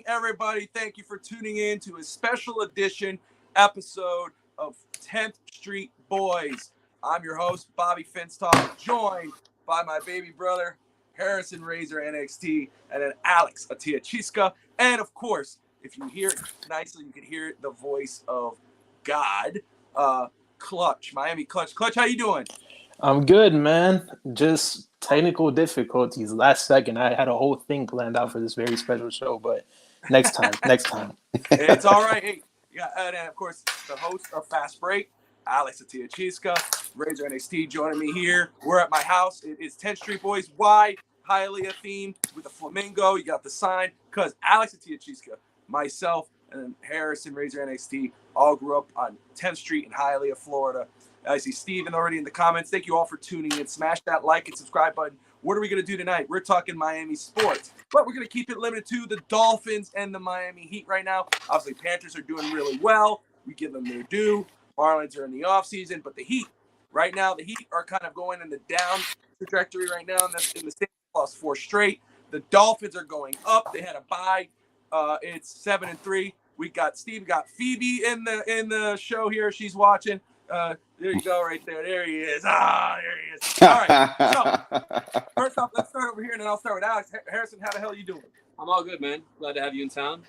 everybody. Thank you for tuning in to a special edition episode of 10th Street Boys. I'm your host, Bobby Finstock, joined by my baby brother, Harrison Razor NXT, and then Alex Atia Chiska. And of course, if you hear it nicely, you can hear the voice of God, Clutch, Miami Clutch. Clutch, how you doing? I'm good, man. Just technical difficulties. Last second, I had a whole thing planned out for this very special show, but next time. It's all right. Hey, yeah, and of course, the host of Fast Break, Alex Atia Chiska, Razor NXT, joining me here. We're at my house. It's 10th Street Boys. Why? Hialeah themed with a flamingo. You got the sign because Alex Atia Chiska, myself, and Harrison Razor NXT all grew up on 10th Street in Hialeah, Florida. I see Steven already in the comments. Thank you all for tuning in. Smash that like and subscribe button. What are we going to do tonight? We're talking Miami sports, but we're going to keep it limited to the Dolphins and the Miami Heat right now. Obviously, Panthers are doing really well. We give them their due. Marlins are in the offseason, but the Heat, right now, the Heat are kind of going in the down trajectory right now, and that's in the state lost 4 straight. The Dolphins are going up. They had a bye. It's 7-3. We got Steve, got Phoebe in the show here. She's watching. There you go, right there. There he is. There he is. All right. So, first off, let's start over here, and then I'll start with Alex. Harrison, how the hell are you doing? I'm all good, man. Glad to have you in town.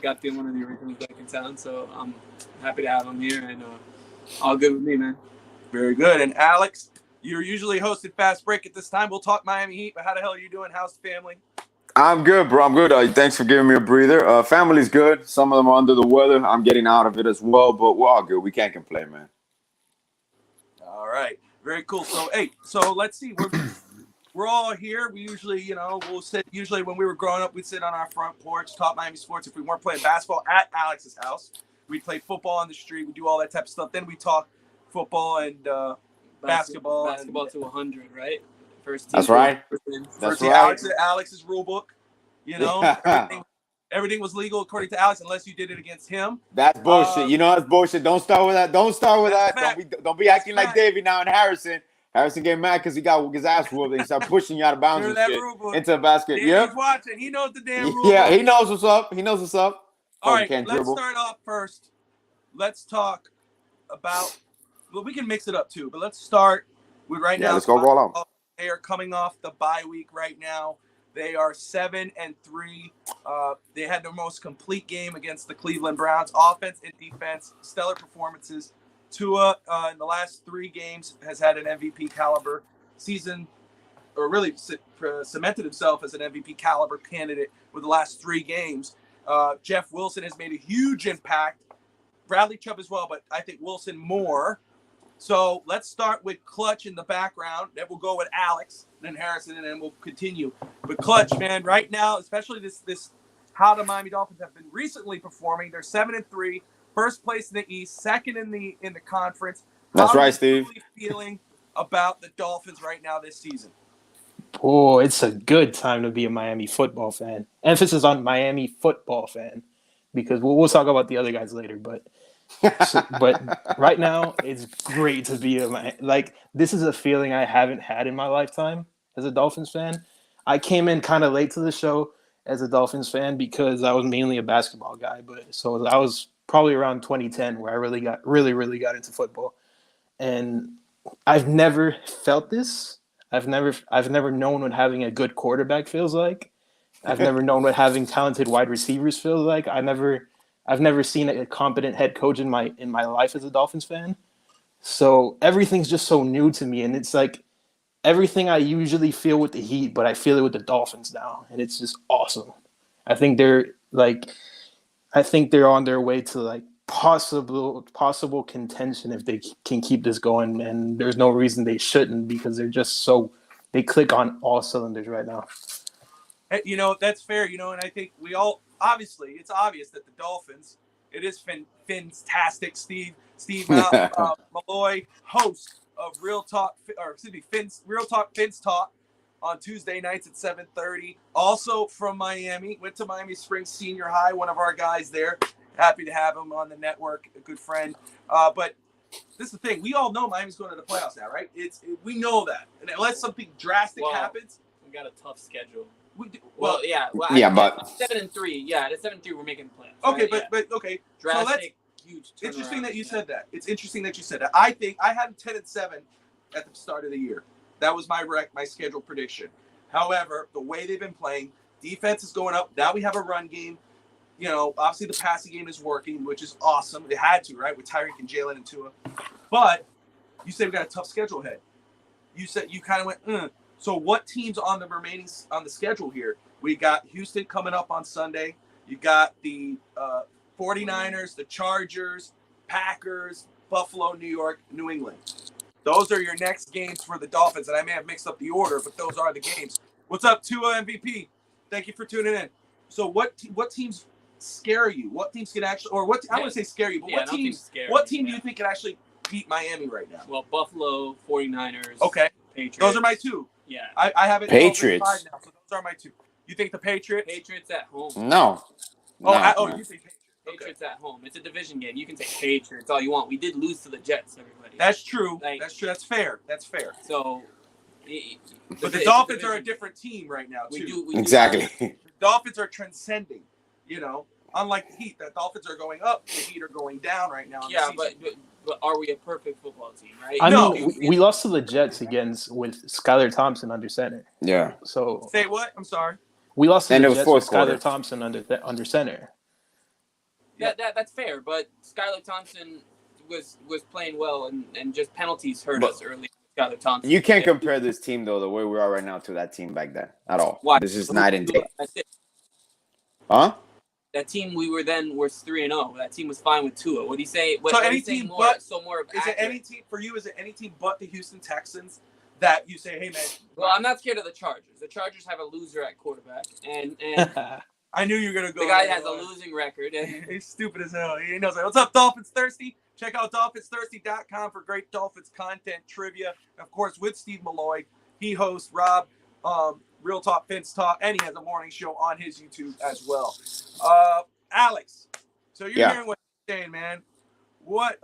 Got being one of the originals back in town, so I'm happy to have him here, and all good with me, man. Very good. And Alex, you're usually hosted Fast Break at this time. We'll talk Miami Heat, but how the hell are you doing? How's the family? I'm good, bro. I'm good. Thanks for giving me a breather. Family's good. Some of them are under the weather. I'm getting out of it as well, but we're all good. We can't complain, man. All right. Very cool. So, hey, let's see. We're all here. We usually, we'll sit. Usually when we were growing up, we'd sit on our front porch, talk Miami sports. If we weren't playing basketball at Alex's house, we'd play football on the street. We'd do all that type of stuff. Then we talk football and basketball. Basketball to 100, right? First team. That's right. That's right. Alex's rule book. Everything was legal according to Alex, unless you did it against him. That's bullshit. That's bullshit. Don't start with that. Don't be acting like Davey now and Harrison. Harrison get mad because he got his ass whooped and he started pushing you out of bounds and shit into a basket. He's watching. He knows the damn rule. Yeah, he knows what's up. All right, let's start off first. Let's talk about. Well, we can mix it up too, but let's start with right now. Let's go all out. They are coming off the bye week right now. They are 7-3. They had their most complete game against the Cleveland Browns. Offense and defense, stellar performances. Tua in the last 3 games has had an MVP caliber season, or really cemented himself as an MVP caliber candidate with the last 3 games. Jeff Wilson has made a huge impact. Bradley Chubb as well, but I think Wilson more. So let's start with Clutch in the background. Then we'll go with Alex, then Harrison, and then we'll continue. But Clutch, man, right now, especially this how the Miami Dolphins have been recently performing. They're 7-3, first place in the East, second in the conference. That's right, Steve. How are you feeling about the Dolphins right now this season? Oh, it's a good time to be a Miami football fan. Emphasis on Miami football fan, because we'll talk about the other guys later, but right now, it's great to be this is a feeling I haven't had in my lifetime as a Dolphins fan. I came in kind of late to the show as a Dolphins fan because I was mainly a basketball guy, so I was probably around 2010 where I really got into football, and I've never felt this. I've never known what having a good quarterback feels like. I've never known what having talented wide receivers feels like. I've never seen a competent head coach in my life as a Dolphins fan. So everything's just so new to me. And it's like everything I usually feel with the Heat, but I feel it with the Dolphins now. And it's just awesome. I think they're on their way to possible contention if they can keep this going. And there's no reason they shouldn't, because they click on all cylinders right now. That's fair, and I think we all, obviously, it's obvious that the Dolphins, it is fantastic. Steve Malloy, host of Real Talk Fins Talk on Tuesday nights at 7:30. Also from Miami, went to Miami Springs Senior High, one of our guys there. Happy to have him on the network, a good friend. But this is the thing. We all know Miami's going to the playoffs now, right? We know that. And unless something drastic happens. We got a tough schedule. Well, yeah. Well, Yeah, but 7-3. Yeah, at 7-3, we're making plans. Okay, right? but okay. Drastic, huge. Interesting that you turnaround. said that. It's interesting that you said that. I think I had 10-7 at the start of the year. That was my schedule prediction. However, the way they've been playing, defense is going up. Now we have a run game. You know, obviously the passing game is working, which is awesome. It had to, right, with Tyreek and Jalen and Tua. But you said we got a tough schedule ahead. You said you kind of went, So what teams on the schedule here? We got Houston coming up on Sunday. You got the 49ers, the Chargers, Packers, Buffalo, New York, New England. Those are your next games for the Dolphins. And I may have mixed up the order, but those are the games. What's up, Tua MVP? Thank you for tuning in. So what teams scare you? What teams can actually, or what, I wouldn't say scare you, but what team do you think can actually beat Miami right now? Well, Buffalo, 49ers. Okay. Patriots. Those are my two. Yeah. I have it. Patriots. Now, so those are my two. You think the Patriots? Patriots at home. No. You think Patriots? Patriots at home. It's a division game. You can take Patriots all you want. We did lose to the Jets, everybody. That's true. Like, That's true. That's fair. So, but the Dolphins are a different team right now too. We do Exactly. The Dolphins are transcending. You know, unlike the Heat, the Dolphins are going up. The Heat are going down right now. Yeah, but are we a perfect football team, right? I No. mean, we lost to the Jets with Skylar Thompson under center. Yeah. So Say what? I'm sorry. we lost to And the it was Jets fourth with quarter. Skylar Thompson under center. That's fair, but Skylar Thompson was playing well, and just penalties hurt us early. Skylar Thompson. You can't compare this team though, the way we are right now, to that team back then at all. Why? This is night and day. That's it. Huh? That team we were then was 3-0. That team was fine with Tua. What do you say? So any team but is it any team for you? Is it any team but the Houston Texans that you say, hey man? Well, I'm not scared of the Chargers. The Chargers have a loser at quarterback, and I knew you were gonna go. the guy has a losing record. He's stupid as hell. He knows that. What's up, Dolphins Thirsty? Check out DolphinsThirsty.com for great Dolphins content, trivia. Of course, with Steve Malloy. He hosts Rob, Real Talk, Vince Talk, and he has a morning show on his YouTube as well. Alex, so you're hearing what he's saying, man.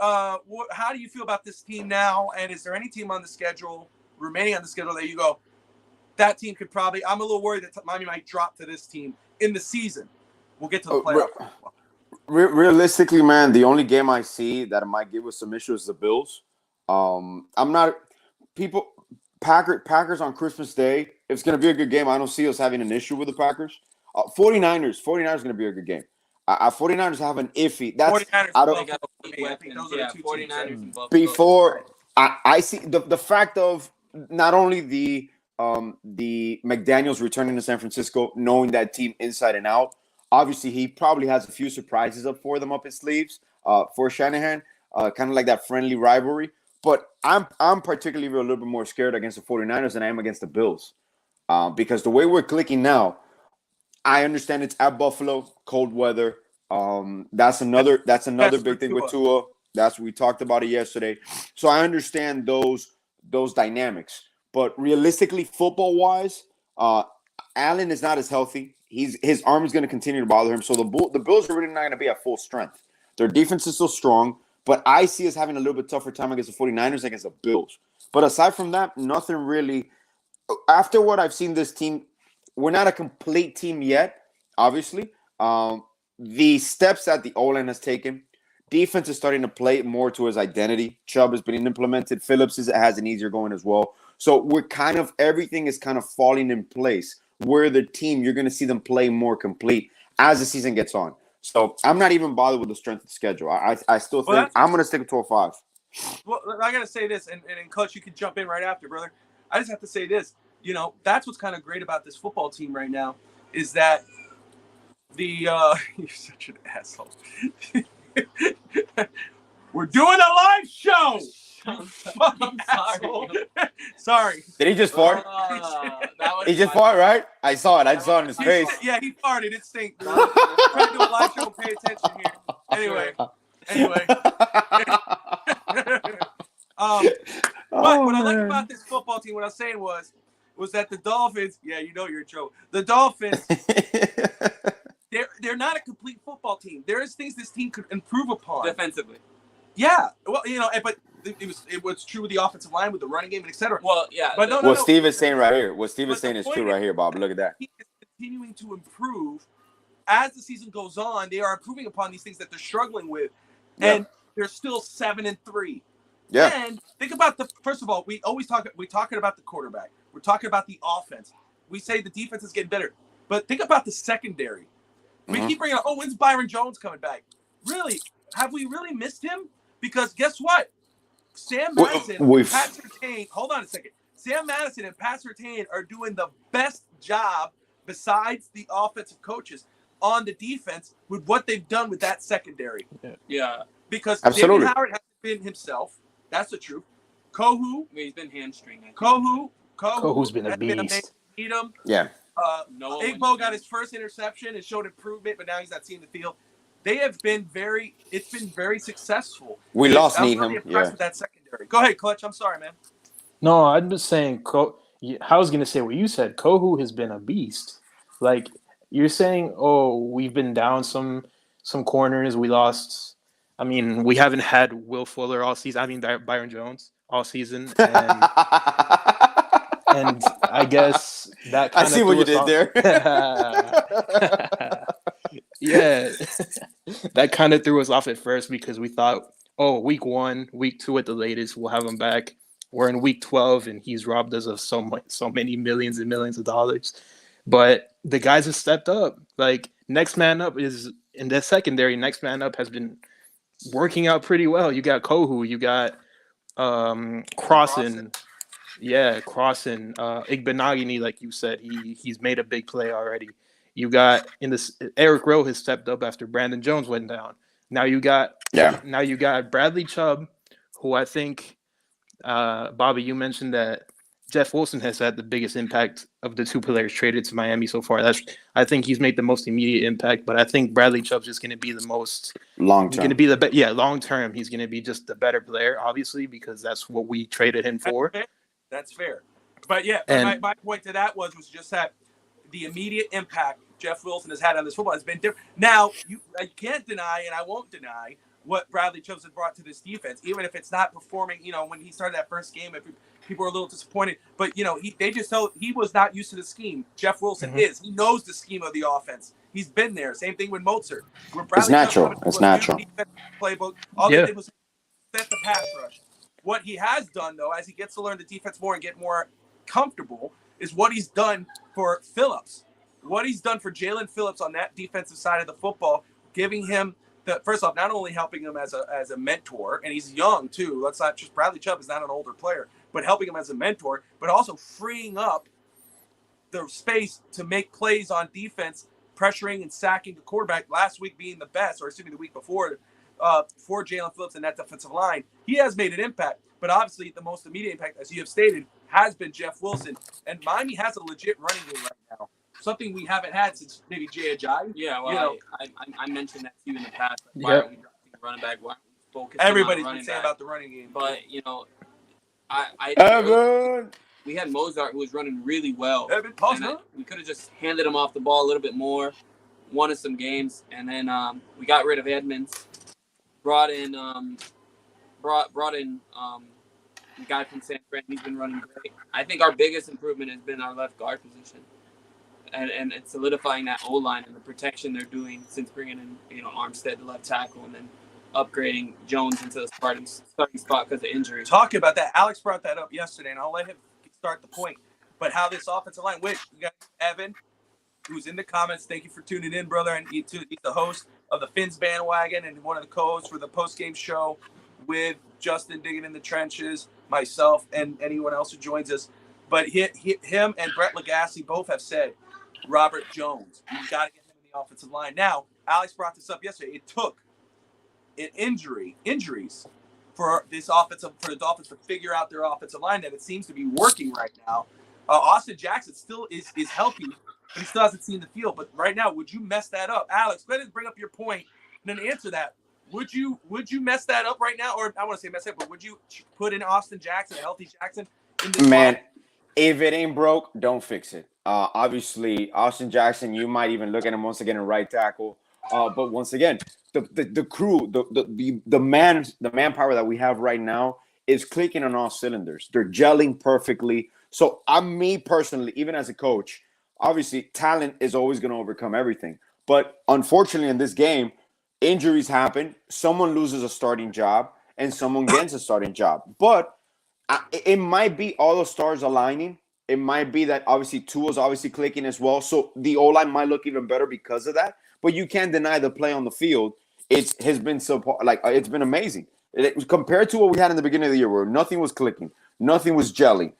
How do you feel about this team now? And is there any team on the schedule, remaining on the schedule, that you go, that team could probably, I'm a little worried that Miami might drop to this team in the season. We'll get to the playoffs. Realistically, man, the only game I see that might give us some issues is the Bills. Packers on Christmas Day. It's going to be a good game. I don't see us having an issue with the Packers. 49ers is going to be a good game. 49ers have an iffy. That's 49ers. I think those are the two 49ers and Buffalo. Before I see the fact of not only the McDaniels returning to San Francisco, knowing that team inside and out. Obviously, he probably has a few surprises up for them up his sleeves for Shanahan, kind of like that friendly rivalry. But I'm particularly a little bit more scared against the 49ers than I am against the Bills because the way we're clicking now, I understand it's at Buffalo, cold weather. That's another big thing with Tua. That's we talked about it yesterday. So I understand those dynamics. But realistically, football-wise, Allen is not as healthy. His arm is going to continue to bother him. So the Bills are really not going to be at full strength. Their defense is still strong, but I see us having a little bit tougher time against the 49ers than against the Bills. But aside from that, nothing really. After what I've seen this team, we're not a complete team yet, obviously. The steps that the O-line has taken, defense is starting to play more to his identity. Chubb has been implemented. Phillips has an easier going as well. So everything is kind of falling in place where the team, you're going to see them play more complete as the season gets on. So I'm not even bothered with the strength of the schedule. I still think I'm going to stick with 12-5. Well, I got to say this, and Coach, you can jump in right after, brother. I just have to say this. You know, that's what's kind of great about this football team right now is that you're such an asshole. We're doing a live show. I'm sorry. Sorry. Did he just fart? He just fart, right? I saw it. I saw it in his face. Yeah, he farted. It stinks. We're trying to do a live show. Pay attention here. Anyway. But what I like about this football team, what I was saying was that the Dolphins, yeah, you know you're in trouble. The Dolphins, they're not a complete football team. There is things this team could improve upon. Defensively. Yeah. Well, you know, but it was true with the offensive line, with the running game, and etc. Well, yeah. But what Steve is saying right here. What Steve is saying is true right here, Bob. Look at that. The continuing to improve as the season goes on. They are improving upon these things that they're struggling with, and they're still 7-3. Yeah. And think about first of all, we're talking about the quarterback. We're talking about the offense. We say the defense is getting better, but think about the secondary. We keep bringing up, when's Byron Jones coming back? Really? Have we really missed him? Because guess what? Sam Madison, Pat Surtain, hold on a second. Sam Madison and Pat Surtain are doing the best job besides the offensive coaches on the defense with what they've done with that secondary. Yeah. Because Absolutely. David Howard hasn't been himself. That's the truth. Kohu. He's been hamstring. Kohu's been a beast. Him. Yeah. Igbo got his first interception and showed improvement, but now he's not seeing the field. They have been it's been very successful. We lost Needham. Really impressed with that secondary. Go ahead, Clutch. I'm sorry, man. No, I'm just saying. I was gonna say what you said. Kohu has been a beast. Like you're saying, we've been down some corners. We lost. I mean, we haven't had Will Fuller all season. I mean, Byron Jones all season, and I guess that kind I see what you did there. Yeah, that kind of threw us off at first because we thought, week 1, week 2 at the latest, we'll have him back. We're in week 12, and he's robbed us of so many millions and millions of dollars. But the guys have stepped up. Like, next man up is in the secondary. Next man up has been working out pretty well. You got Kohu, you got Crossan. Yeah, Crossan. Igbenogany, like you said, he's made a big play already. You got Eric Rowe has stepped up after Brandon Jones went down. Now you got Bradley Chubb, who I think Bobby, you mentioned that Jeff Wilson has had the biggest impact of the two players traded to Miami so far. I think he's made the most immediate impact, but I think Bradley Chubb's just going to be the most long term. Going to be long term. He's going to be just the better player, obviously, because that's what we traded him for. That's fair. But my point to that was just that the immediate impact Jeff Wilson has had on this football has been different. Now, I can't deny, and I won't deny, what Bradley Chubb has brought to this defense, even if it's not performing. When he started that first game, if people are a little disappointed, but they just told he was not used to the scheme. Jeff Wilson is. He knows the scheme of the offense. He's been there. Same thing with Mozart. It's natural. It's natural. Playbook. All they did was set the pass rush. What he has done, though, as he gets to learn the defense more and get more comfortable, is what he's done for Phillips. What he's done for Jalen Phillips on that defensive side of the football, giving him first off, not only helping him as a mentor, and he's young too. Let's not just Bradley Chubb is not an older player, but helping him as a mentor, but also freeing up the space to make plays on defense, pressuring and sacking the quarterback. Last week being the best, or assuming the week before, for Jalen Phillips and that defensive line, he has made an impact. But obviously, the most immediate impact, as you have stated, has been Jeff Wilson, and Miami has a legit running game right now. Something we haven't had since maybe Jay Ajayi. Yeah, well, I mentioned that to you in the past. Like, why aren't we drafting a running back? Why aren't we focusing Everybody's on been saying about the running game. But, we had Mozart who was running really well. We could have just handed him off the ball a little bit more, won us some games, and then we got rid of Edmonds, brought in the guy from San Fran. He's been running great. I think our biggest improvement has been our left guard position. And it's solidifying that O-line and the protection they're doing since bringing in, Armstead, the left tackle, and then upgrading Jones into the starting spot because of injury. Talking about that, Alex brought that up yesterday, and I'll let him start the point. But how this offensive line, which you got Evan, who's in the comments. Thank you for tuning in, brother. And he's the host of the Fins Bandwagon and one of the co-hosts for the post-game show with Justin Digging in the Trenches, myself, and anyone else who joins us. But him and Brett Lagasse both have said, Robert Jones, you've got to get him in the offensive line. Now, Alex brought this up yesterday. It took injuries for the Dolphins to figure out their offensive line that it seems to be working right now. Austin Jackson still is healthy, but he still hasn't seen the field. But right now, would you mess that up? Alex, go ahead and bring up your point and then answer that. Would you mess that up right now? Or I want to say mess it up, but would you put in Austin Jackson, a healthy Jackson, in this line? If it ain't broke, don't fix it. Obviously, Austin Jackson, you might even look at him once again in right tackle. But once again, the crew, the manpower that we have right now is clicking on all cylinders. They're gelling perfectly. So me personally, even as a coach, obviously talent is always going to overcome everything. But unfortunately, in this game, injuries happen. Someone loses a starting job, and someone gets a starting job. But it might be all the stars aligning. It might be that obviously Tua's obviously clicking as well. So the O-line might look even better because of that. But you can't deny the play on the field. It has been it's been amazing. Compared to what we had in the beginning of the year where nothing was clicking, nothing was gelling.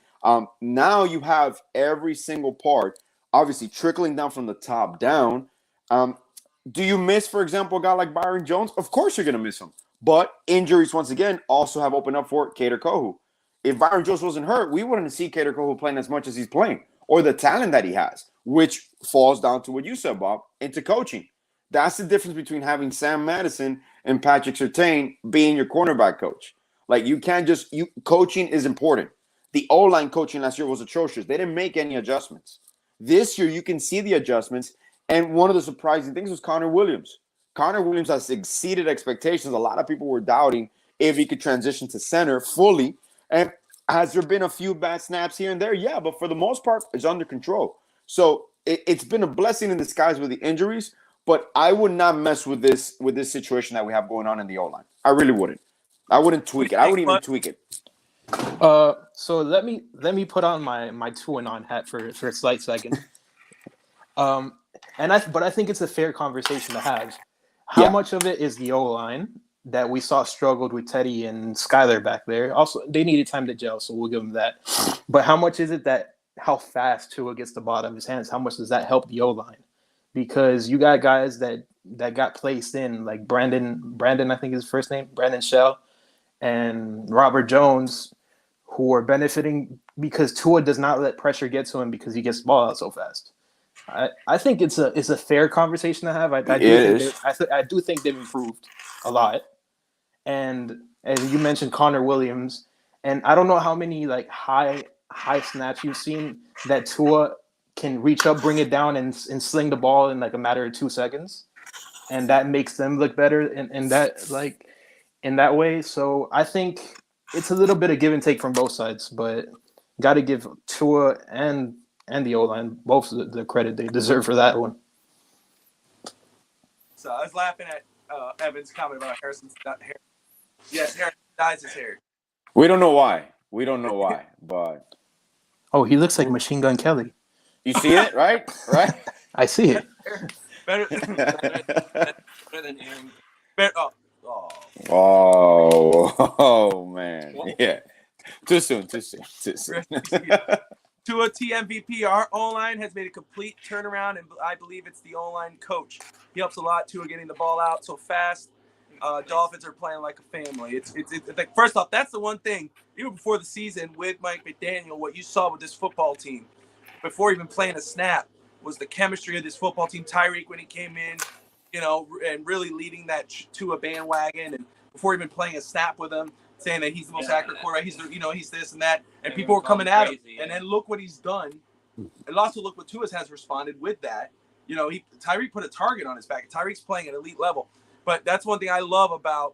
Now you have every single part obviously trickling down from the top down. Do you miss, for example, a guy like Byron Jones? Of course you're going to miss him. But injuries, once again, also have opened up for Kader Kohu. If Byron Jones wasn't hurt, we wouldn't see Kader Kohu playing as much as he's playing or the talent that he has, which falls down to what you said, Bob, into coaching. That's the difference between having Sam Madison and Patrick Surtain being your cornerback coach. Like, you can't just – coaching is important. The O-line coaching last year was atrocious. They didn't make any adjustments. This year, you can see the adjustments, and one of the surprising things was Connor Williams. Connor Williams has exceeded expectations. A lot of people were doubting if he could transition to center fully. And has there been a few bad snaps here and there? Yeah, but for the most part, it's under control. So it's been a blessing in disguise with the injuries, but I would not mess with this situation that we have going on in the O-line. I really wouldn't. I wouldn't tweak it. I wouldn't even tweak it. So let me put on my Tua non hat for a slight second. But I think it's a fair conversation to have. How much of it is the O-line that we saw struggled with Teddy and Skyler back there? Also, they needed time to gel, so we'll give them that. But how much is it that how fast Tua gets the ball out of his hands? How much does that help the O-line? Because you got guys that got placed in, like Brandon, I think is his first name, Brandon Shell, and Robert Jones, who are benefiting because Tua does not let pressure get to him because he gets the ball out so fast. I think it's a fair conversation to have. I do think they've improved a lot. And as you mentioned, Connor Williams, and I don't know how many like high snaps you've seen that Tua can reach up, bring it down, and sling the ball in like a matter of 2 seconds, and that makes them look better in that way. So I think it's a little bit of give and take from both sides, but got to give Tua and the O-line both the credit they deserve for that one. So I was laughing at Evan's comment about Harrison's hair. Yes, Harrison dyes his hair. We don't know why, but he looks like Machine Gun Kelly. You see it, right? Right? I see it. better than Aaron. Oh man. Yeah. Too soon. To a TMVP, our O-line has made a complete turnaround, and I believe it's the O-line coach. He helps a lot too, getting the ball out so fast. Dolphins are playing like a family. It's like, first off, that's the one thing, even before the season with Mike McDaniel, what you saw with this football team, before even playing a snap, was the chemistry of this football team. Tyreek, when he came in, and really leading that to a bandwagon, and before even playing a snap with him, saying that he's the most accurate quarterback, he's this and that, and people were coming at him. And then look what he's done, and also look what Tua has responded with that. Tyreek put a target on his back. Tyreek's playing at elite level, but that's one thing I love about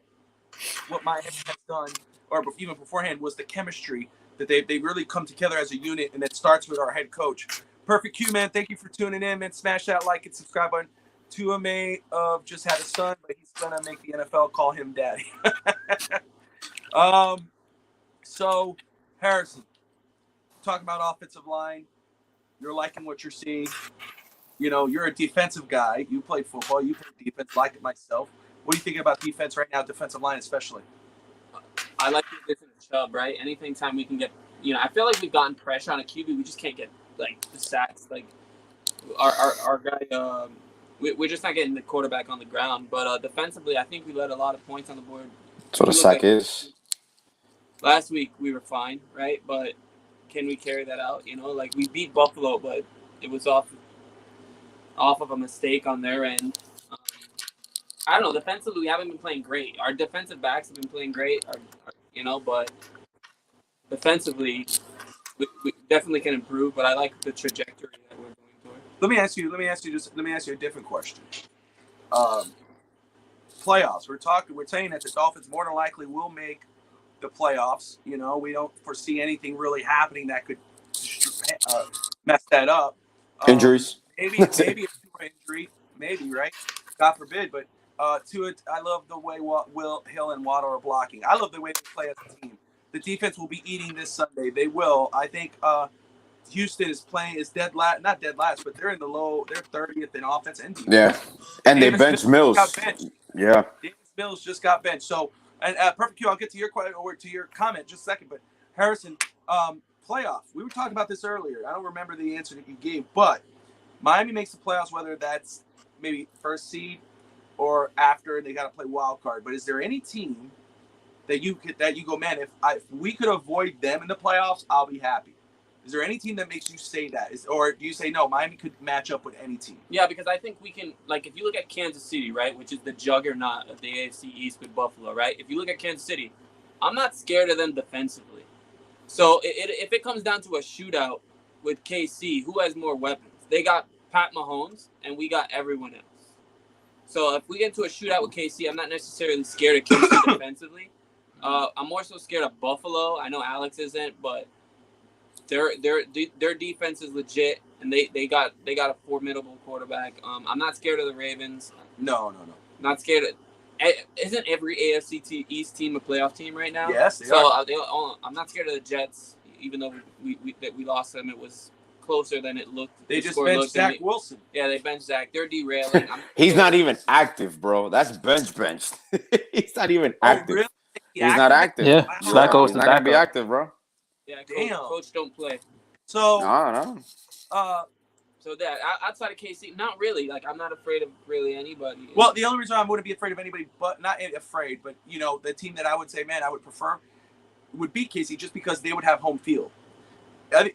what Miami has done, or even beforehand, was the chemistry that they really come together as a unit, and it starts with our head coach. Perfect Q, man. Thank you for tuning in, man. Smash that like and subscribe button. Tua may have just had a son, but he's gonna make the NFL call him daddy. So Harrison, talking about offensive line, you're liking what you're seeing. You're a defensive guy. You play football. You play defense, like it myself. What are you thinking about defense right now, defensive line especially? I like the addition of Chubb, right? Anytime we can get, I feel like we've gotten pressure on a QB. We just can't get like the sacks. Like our guy, we're just not getting the quarterback on the ground. But defensively, I think we let a lot of points on the board. So the sack is. Last week we were fine, right? But can we carry that out? Like we beat Buffalo, but it was off of a mistake on their end. I don't know. Defensively, we haven't been playing great. Our defensive backs have been playing great, but defensively, we definitely can improve. But I like the trajectory that we're going toward. Let me ask you a different question. Playoffs. We're saying that the Dolphins more than likely will make the playoffs. We don't foresee anything really happening that could mess that up. Injuries. Maybe That's it. maybe a Tua injury, maybe, right? God forbid, but Tua, I love the way Will Hill and Waddle are blocking. I love the way they play as a team. The defense will be eating this Sunday. They will. I think Houston is dead last, not dead last, but they're in the low. They're 30th in offense and defense. Yeah, and they bench Mills. Got benched. Yeah, Davis Mills just got benched. So, and perfect Q. I'll get to your question or to your comment just a second. But Harrison, playoff. We were talking about this earlier. I don't remember the answer that you gave, but Miami makes the playoffs, whether that's maybe first seed or after they got to play wild card. But is there any team that you go, man, if we could avoid them in the playoffs, I'll be happy? Is there any team that makes you say that? Or do you say, no, Miami could match up with any team? Yeah, because I think we can, like, if you look at Kansas City, right, which is the juggernaut of the AFC East with Buffalo, right? If you look at Kansas City, I'm not scared of them defensively. So if it comes down to a shootout with KC, who has more weapons? They got Pat Mahomes, and we got everyone else. So if we get into a shootout with KC, I'm not necessarily scared of KC defensively. I'm more so scared of Buffalo. I know Alex isn't, but their defense is legit, and they got a formidable quarterback. I'm not scared of the Ravens. No. Not scared of. Isn't every AFC East team a playoff team right now? Yes, they are. I'm not scared of the Jets, even though we lost them. It was closer than it looked. They just benched Zach Wilson. Yeah, they benched Zach. They're derailing. he's not even active, bro. That's benched. He's not even active. Oh, really? He's not active. Yeah, Wow. Flacco's He's the not gonna be backup. active, bro. Yeah, Damn. coach don't play. So, No. So that outside of KC, not really. Like, I'm not afraid of really anybody. well, the only reason I wouldn't be afraid of anybody, but not afraid, but the team that I would say, man, I would prefer would be KC, just because they would have home field.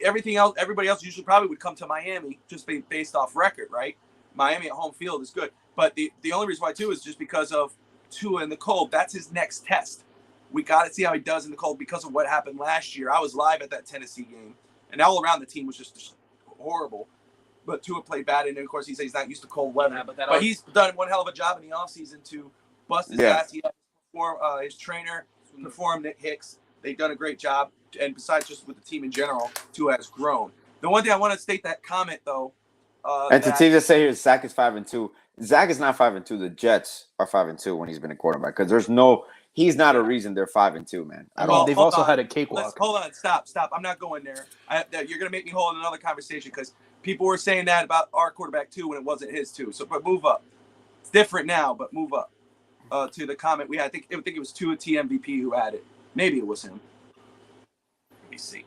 Everything else, everybody else usually probably would come to Miami just based off record, right? Miami at home field is good, but the only reason why too is just because of Tua in the cold. That's his next test. We got to see how he does in the cold because of what happened last year. I was live at that Tennessee game, and all around the team was just horrible. But Tua played bad, and of course he says he's not used to cold weather. Yeah, but he's done one hell of a job in the offseason to bust his ass. He had his trainer perform, Nick Hicks. They've done a great job, and besides just with the team in general, Tua has grown. The one thing I want to state that comment though, And to teams that say here, Zach is 5-2. Zach is not 5-2. The Jets are 5-2 when he's been a quarterback, because he's not a reason they're 5-2, man. They've also had a cakewalk. Hold on, stop. I'm not going there. You're gonna make me hold another conversation, because people were saying that about our quarterback too when it wasn't his too. So, but move up. It's different now, but move up to the comment we had. I think it was Tua TMVP who had it. Maybe it was him. Let me see.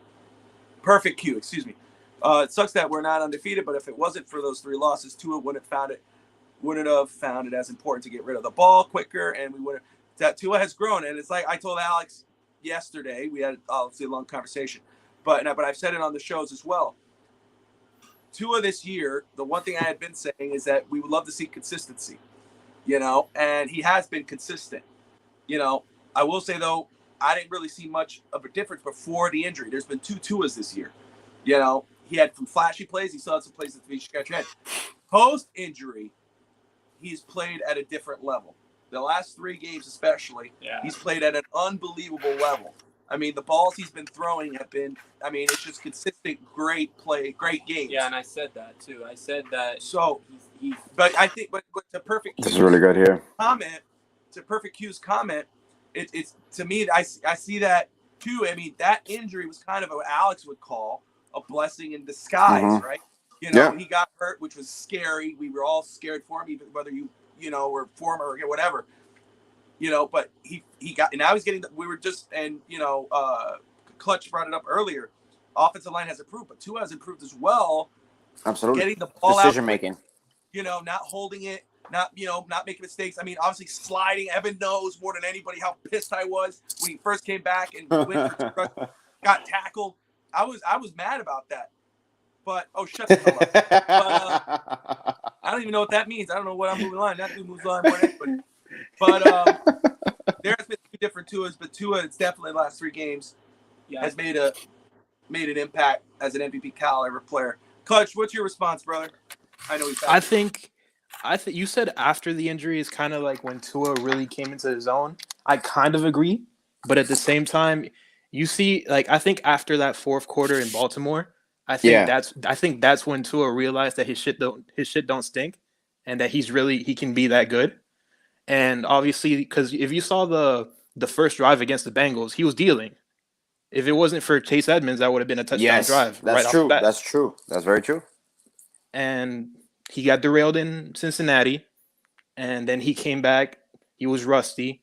Perfect Q. Excuse me. It sucks that we're not undefeated, but if it wasn't for those 3 losses, Tua wouldn't have found it as important to get rid of the ball quicker, and we would have. That Tua has grown, and it's like I told Alex yesterday. We had obviously a long conversation, but I've said it on the shows as well. Tua this year, the one thing I had been saying is that we would love to see consistency, and he has been consistent. I will say though, I didn't really see much of a difference before the injury. There's been 2 Tuas this year. He had some flashy plays. He still had some plays that he scratch your head. Post-injury, he's played at a different level. The last 3 games especially, he's played at an unbelievable level. I mean, the balls he's been throwing have been, it's just consistent, great play, great games. Yeah, and I said that too. I said that. So, but I think, but to Perfect This is really good here. Perfect Q's comment, it's to me, I see that too. I mean, that injury was kind of what Alex would call a blessing in disguise, right? He got hurt, which was scary. We were all scared for him, even whether or former or whatever, but he got, and now he's getting, we were just, and, Clutch brought it up earlier. Offensive line has improved, but Tua has improved as well. Absolutely. Getting the ball Decision out, making. not holding it, not making mistakes. I mean, obviously sliding. Evan knows more than anybody how pissed I was when he first came back and got tackled. I was mad about that. But shut the hell up. But, I don't even know what that means. I don't know what I'm moving line. That dude moves line more than anybody. But there's been 2 different Tuas, but Tua, it's definitely the last 3 games has made an impact as an MVP caliber player. Clutch, what's your response, brother? I know he's back. I think you said after the injury is kind of like when Tua really came into his own. I kind of agree, but at the same time, you see, like, I think after that 4th quarter in Baltimore, I think Yeah. that's when Tua realized that his shit don't stink, and that he can be that good. And obviously, because if you saw the first drive against the Bengals, he was dealing. If it wasn't for Chase Edmonds, that would have been a touchdown Yes, drive that's right off the true. bat. That's true. That's very true. And he got derailed in Cincinnati, and then he came back. He was rusty.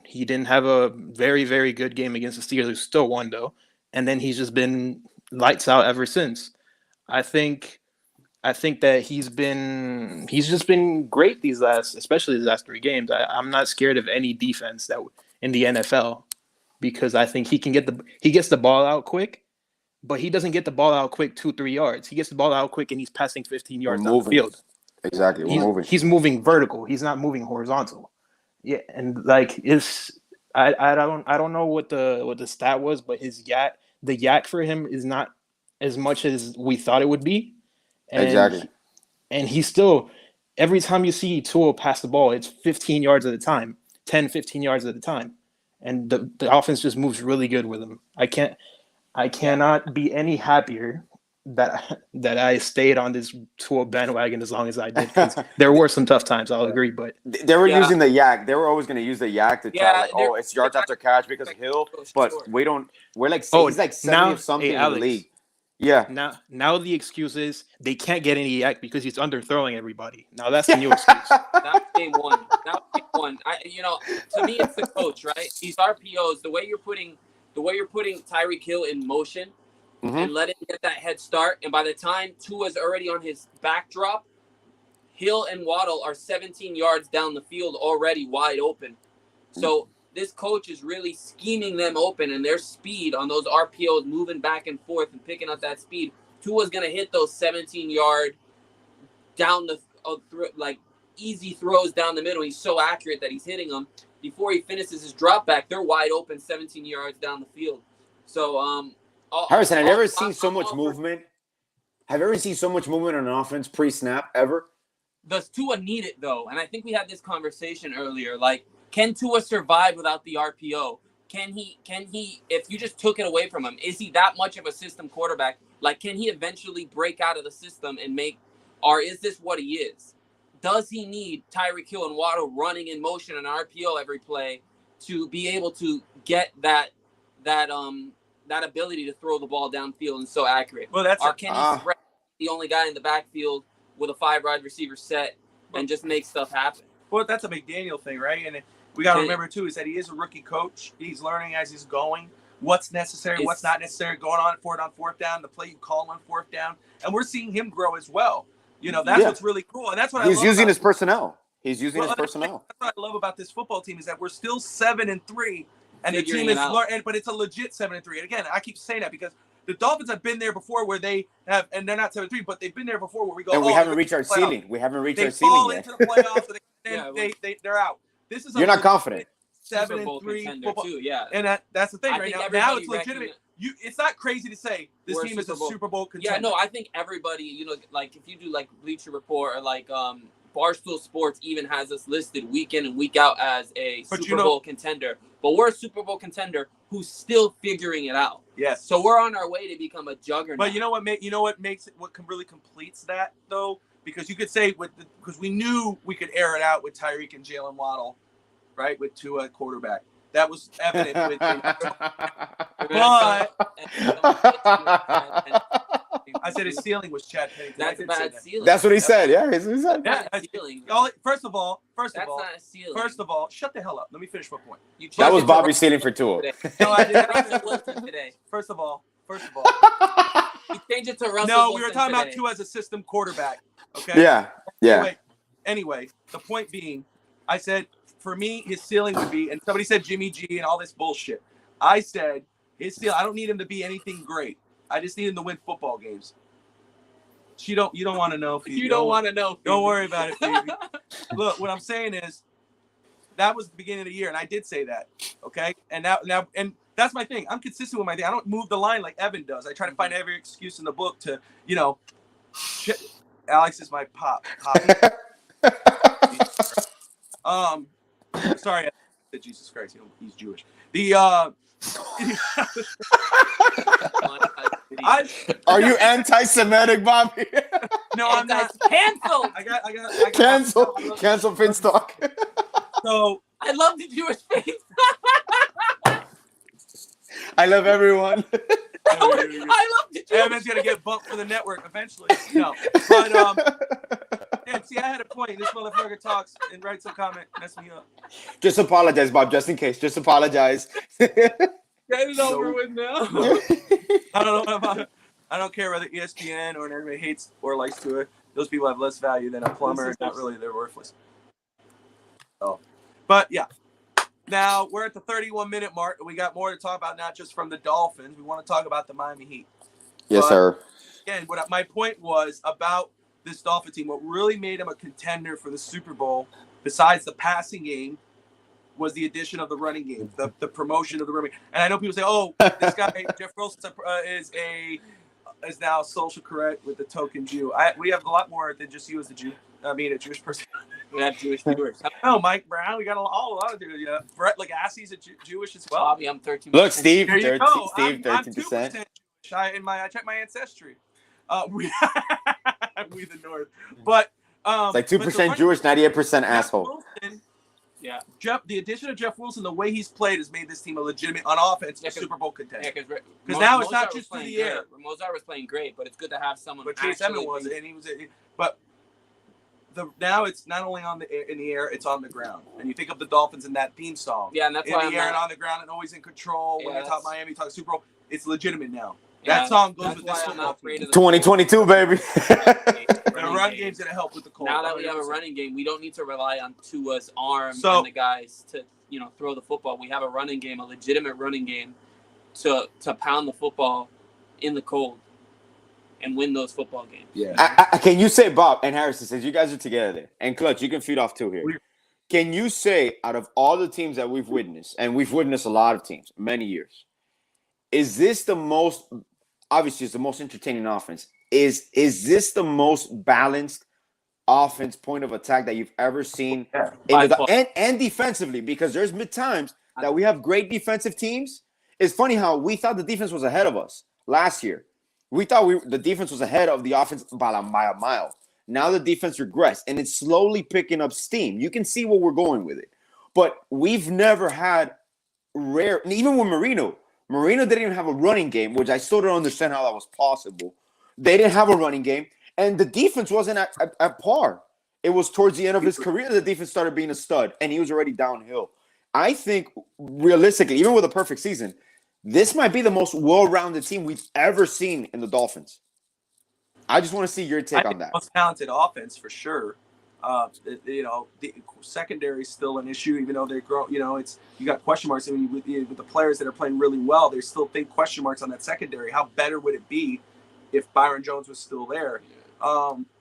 He didn't have a very, very good game against the Steelers. Still won though, and then he's just been lights out ever since. I think that he's just been great especially these last 3 games. I'm not scared of any defense that in the NFL, because I think he gets the ball out quick, but he doesn't get the ball out quick 2-3 yards. He gets the ball out quick and he's passing 15 We're yards down the moving. field. Exactly. We're moving. He's moving vertical. He's not moving horizontal. Yeah, and like I don't know what the stat was, but the yak for him is not as much as we thought it would be. Exactly. And he's still, every time you see Tua pass the ball, it's 15 yards at a time, 10, 15 yards at a time. And the offense just moves really good with him. I cannot be any happier that I stayed on this Tua bandwagon as long as I did, because there were some tough times, I'll agree, but They were using the yak. They were always going to use the yak to try, it's yards after catch because of Hill. But we're like, he's like 70 of something in the league. Yeah. Now the excuse is they can't get any yak because he's underthrowing everybody. Now that's the new excuse. That was game one. To me, it's the coach, right? These RPOs, the way you're putting Tyreek Hill in motion and let him get that head start, and by the time Tua's already on his backdrop, Hill and Waddle are 17 yards down the field already wide open. So this coach is really scheming them open, and their speed on those RPOs, moving back and forth and picking up that speed. Tua's going to hit those 17-yard down the easy throws down the middle. He's so accurate that he's hitting them. Before he finishes his drop back, they're wide open 17 yards down the field. So, Harrison, have you ever seen so much movement? Have you ever seen so much movement on an offense pre-snap ever? Does Tua need it, though? And I think we had this conversation earlier. Like, can Tua survive without the RPO? Can he, if you just took it away from him, is he that much of a system quarterback? Like, can he eventually break out of the system and or is this what he is? Does he need Tyreek Hill and Waddle running in motion and RPO every play to be able to get that ability to throw the ball downfield and so accurate? Well, can he spread the only guy in the backfield with a 5 wide receiver set and just make stuff happen? Well, that's a McDaniel thing, right? And we got to remember, too, is that he is a rookie coach. He's learning as he's going what's necessary, what's not necessary, going on fourth down, the play you call on fourth down. And we're seeing him grow as well. That's what's really cool. And that's what he's using his personnel. He's using his personnel. That's what I love about this football team, is that we're still 7-3, and the team is learning, but it's a legit 7-3. And again, I keep saying that because the Dolphins have been there before where they have, and they're not 7-3, but they've been there before where we go, and we haven't reached our ceiling. We haven't reached our ceiling yet. They fall into the playoffs, so they're out. This is you're not confident. 7-3 football. Too, yeah. And that's the thing right now. Now it's legitimate. It's not crazy to say this team is a Super Bowl contender. Yeah, no, I think everybody, like if you do like Bleacher Report or like Barstool Sports even has us listed week in and week out as a Super Bowl contender. But we're a Super Bowl contender who's still figuring it out. Yes. So we're on our way to become a juggernaut. But what really completes that though, because you could say because we knew we could air it out with Tyreek and Jalen Waddle, right, with Tua quarterback. That was evident with but I said his ceiling was Chad Pennington. That's a bad ceiling. That's what he said. Yeah, he said. That's a ceiling. First of all, that's not a ceiling. First of all, shut the hell up. Let me finish my point. That was Bobby's ceiling for Tua. No, I didn't. Today. First of all, you changed it to Russell. No, we were talking about Tua as a system quarterback. Okay. Yeah. Anyway, the point being, I said, for me, his ceiling would be, and somebody said Jimmy G and all this bullshit. I said his ceiling, I don't need him to be anything great. I just need him to win football games. You don't want to know. You don't want to know. Don't worry about it, baby. Look, what I'm saying is, that was the beginning of the year, and I did say that. Okay, and now, and that's my thing. I'm consistent with my thing. I don't move the line like Evan does. I try to find every excuse in the book to, shit. Alex is my poppy. Sorry, Jesus Christ, he's Jewish. Are you anti-Semitic, Bobby? No, I'm not. Cancelled. I got Cancel Finstock. So I love the Jewish face. I love everyone. I love the Jewish Evan's gonna get bumped for the network eventually. No, but yeah, see, I had a point. This motherfucker talks and writes a comment, mess me up. Just apologize, Bob, just in case. Just apologize. Get it over with now. I don't know about. I don't care whether ESPN or anybody hates or likes to it. Those people have less value than a plumber. Not really, they're worthless. Oh, but yeah. Now we're at the 31-minute mark. We got more to talk about, not just from the Dolphins. We want to talk about the Miami Heat. Yes, sir. Again, what my point was about this Dolphin team, what really made them a contender for the Super Bowl, besides the passing game, was the addition of the running game, the promotion of the running game. And I know people say, "Oh, this guy Jeff Wilson is now social correct with the token Jew." We have a lot more than just you as a Jew. I mean, a Jewish person. We have Jewish viewers. Oh, Mike Brown. We got a lot of dudes. Yeah, Brett Legasse's a Jewish as well. Bobby, I'm 13%. Look, Steve, There you 13%. go. Steve, I'm 13%. 2% Jewish. I checked my ancestry. We the North, but It's like 2% Jewish, 98% asshole. Wilson, Yeah. the addition of Jeff Wilson, the way he's played, has made this team a legitimate on offense Super Bowl contender. Yeah, because now it's not just through the air. Mozart was playing great, but it's good to have someone. But Chase Edmonds was, and he was. But now it's not only in the air, it's on the ground. And you think of the Dolphins in that theme song. Yeah, and that's in why the air and on the ground and always in control. Yeah, when you talk Miami, talk Super Bowl, it's legitimate now. Yeah, that song goes that's with why this I'm football not afraid team. of the 2022, baby. The run game's gonna help with the Colts. Now that we have a running game, we don't need to rely on Tua's arm So- and the guys to throw the football. We have a running game, a legitimate running game, to pound the football in the cold and win those football games. Yeah. Can you say, Bob and Harrison, since you guys are together, and Clutch, you can feed off too here. Can you say, out of all the teams that we've witnessed, and we've witnessed a lot of teams, many years, is this the most, obviously it's the most entertaining offense, is this the most balanced offense point of attack that you've ever seen? And defensively, because there's been times that we have great defensive teams. It's funny how we thought the defense was ahead of us last year. We thought the defense was ahead of the offense by a mile. Now the defense regressed, and it's slowly picking up steam. You can see where we're going with it. But we've never had even with Marino didn't even have a running game, which I still don't understand how that was possible. They didn't have a running game, and the defense wasn't at par. It was towards the end of his career the defense started being a stud, and he was already downhill. I think, realistically, even with a perfect season, this might be the most well-rounded team we've ever seen in the Dolphins. I just want to see your take on that. Most talented offense for sure. The secondary is still an issue, even though they grow. You got question marks. I mean, with the players that are playing really well, there's still big question marks on that secondary. How better would it be if Byron Jones was still there?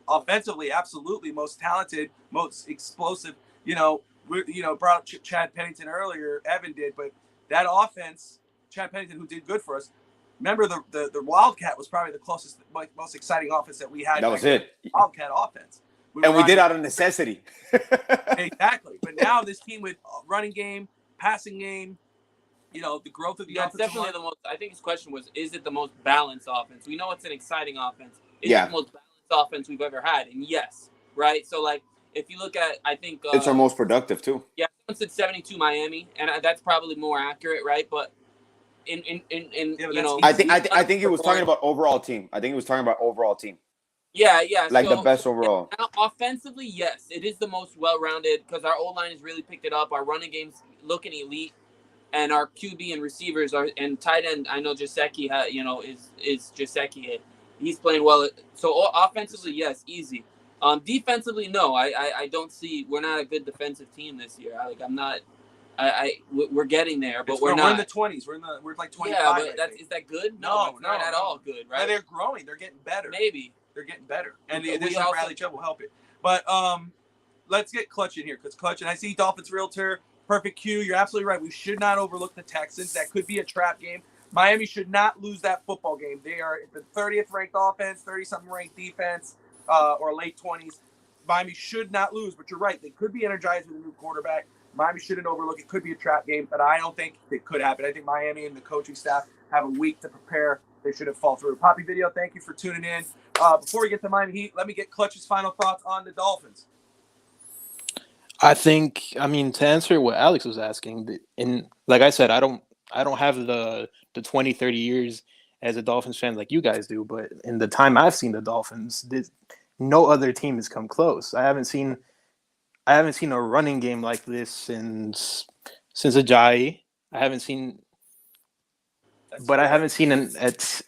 Offensively, absolutely most talented, most explosive. Brought up Chad Pennington earlier. Evan did, but that offense, Chad Pennington, who did good for us. Remember, the Wildcat was probably the closest, most exciting offense that we had. That was it. Wildcat offense. We did out of necessity. Exactly. But now this team with running game, passing game, the growth of the That's offensive definitely line. the most. I think his question was, is it the most balanced offense? We know it's an exciting offense. Is Yeah. it the most balanced offense we've ever had? And yes, right? So, if you look at, I think... it's our most productive, too. Yeah, someone said 72 Miami, and that's probably more accurate, right? But I think he was talking about overall team. Yeah. Like the best overall. Now, offensively, yes, it is the most well-rounded because our O-line has really picked it up. Our running game's looking elite, and our QB and receivers and tight end. I know Jaceki, is Jaceki. He's playing well. So offensively, yes, easy. Defensively, no. I don't see. We're not a good defensive team this year. We're getting there, but we're not. We're in the 20s. We're like 25. Yeah, but is that good? No, it's not at all good, right? They're growing. They're getting better. Maybe. They're getting better. And the We addition of also- Bradley Chubb will help it. But let's get Clutch in here because Clutch, and I see Dolphins Realtor, perfect cue. You're absolutely right. We should not overlook the Texans. That could be a trap game. Miami should not lose that football game. They are the 30th ranked offense, 30-something ranked defense, or late 20s. Miami should not lose, but you're right. They could be energized with a new quarterback. Miami shouldn't overlook it. Could be a trap game, but I don't think it could happen. I think Miami and the coaching staff have a week to prepare they shouldn't fall through. Poppy Video, thank you for tuning in. Before we get to Miami Heat, let me get Clutch's final thoughts on the Dolphins. I mean, to answer what Alex was asking, and like I said, I don't have the 20, 30 years as a Dolphins fan like you guys do, but in the time I've seen the Dolphins, no other team has come close. I haven't seen a running game like this since Ajayi. I haven't seen an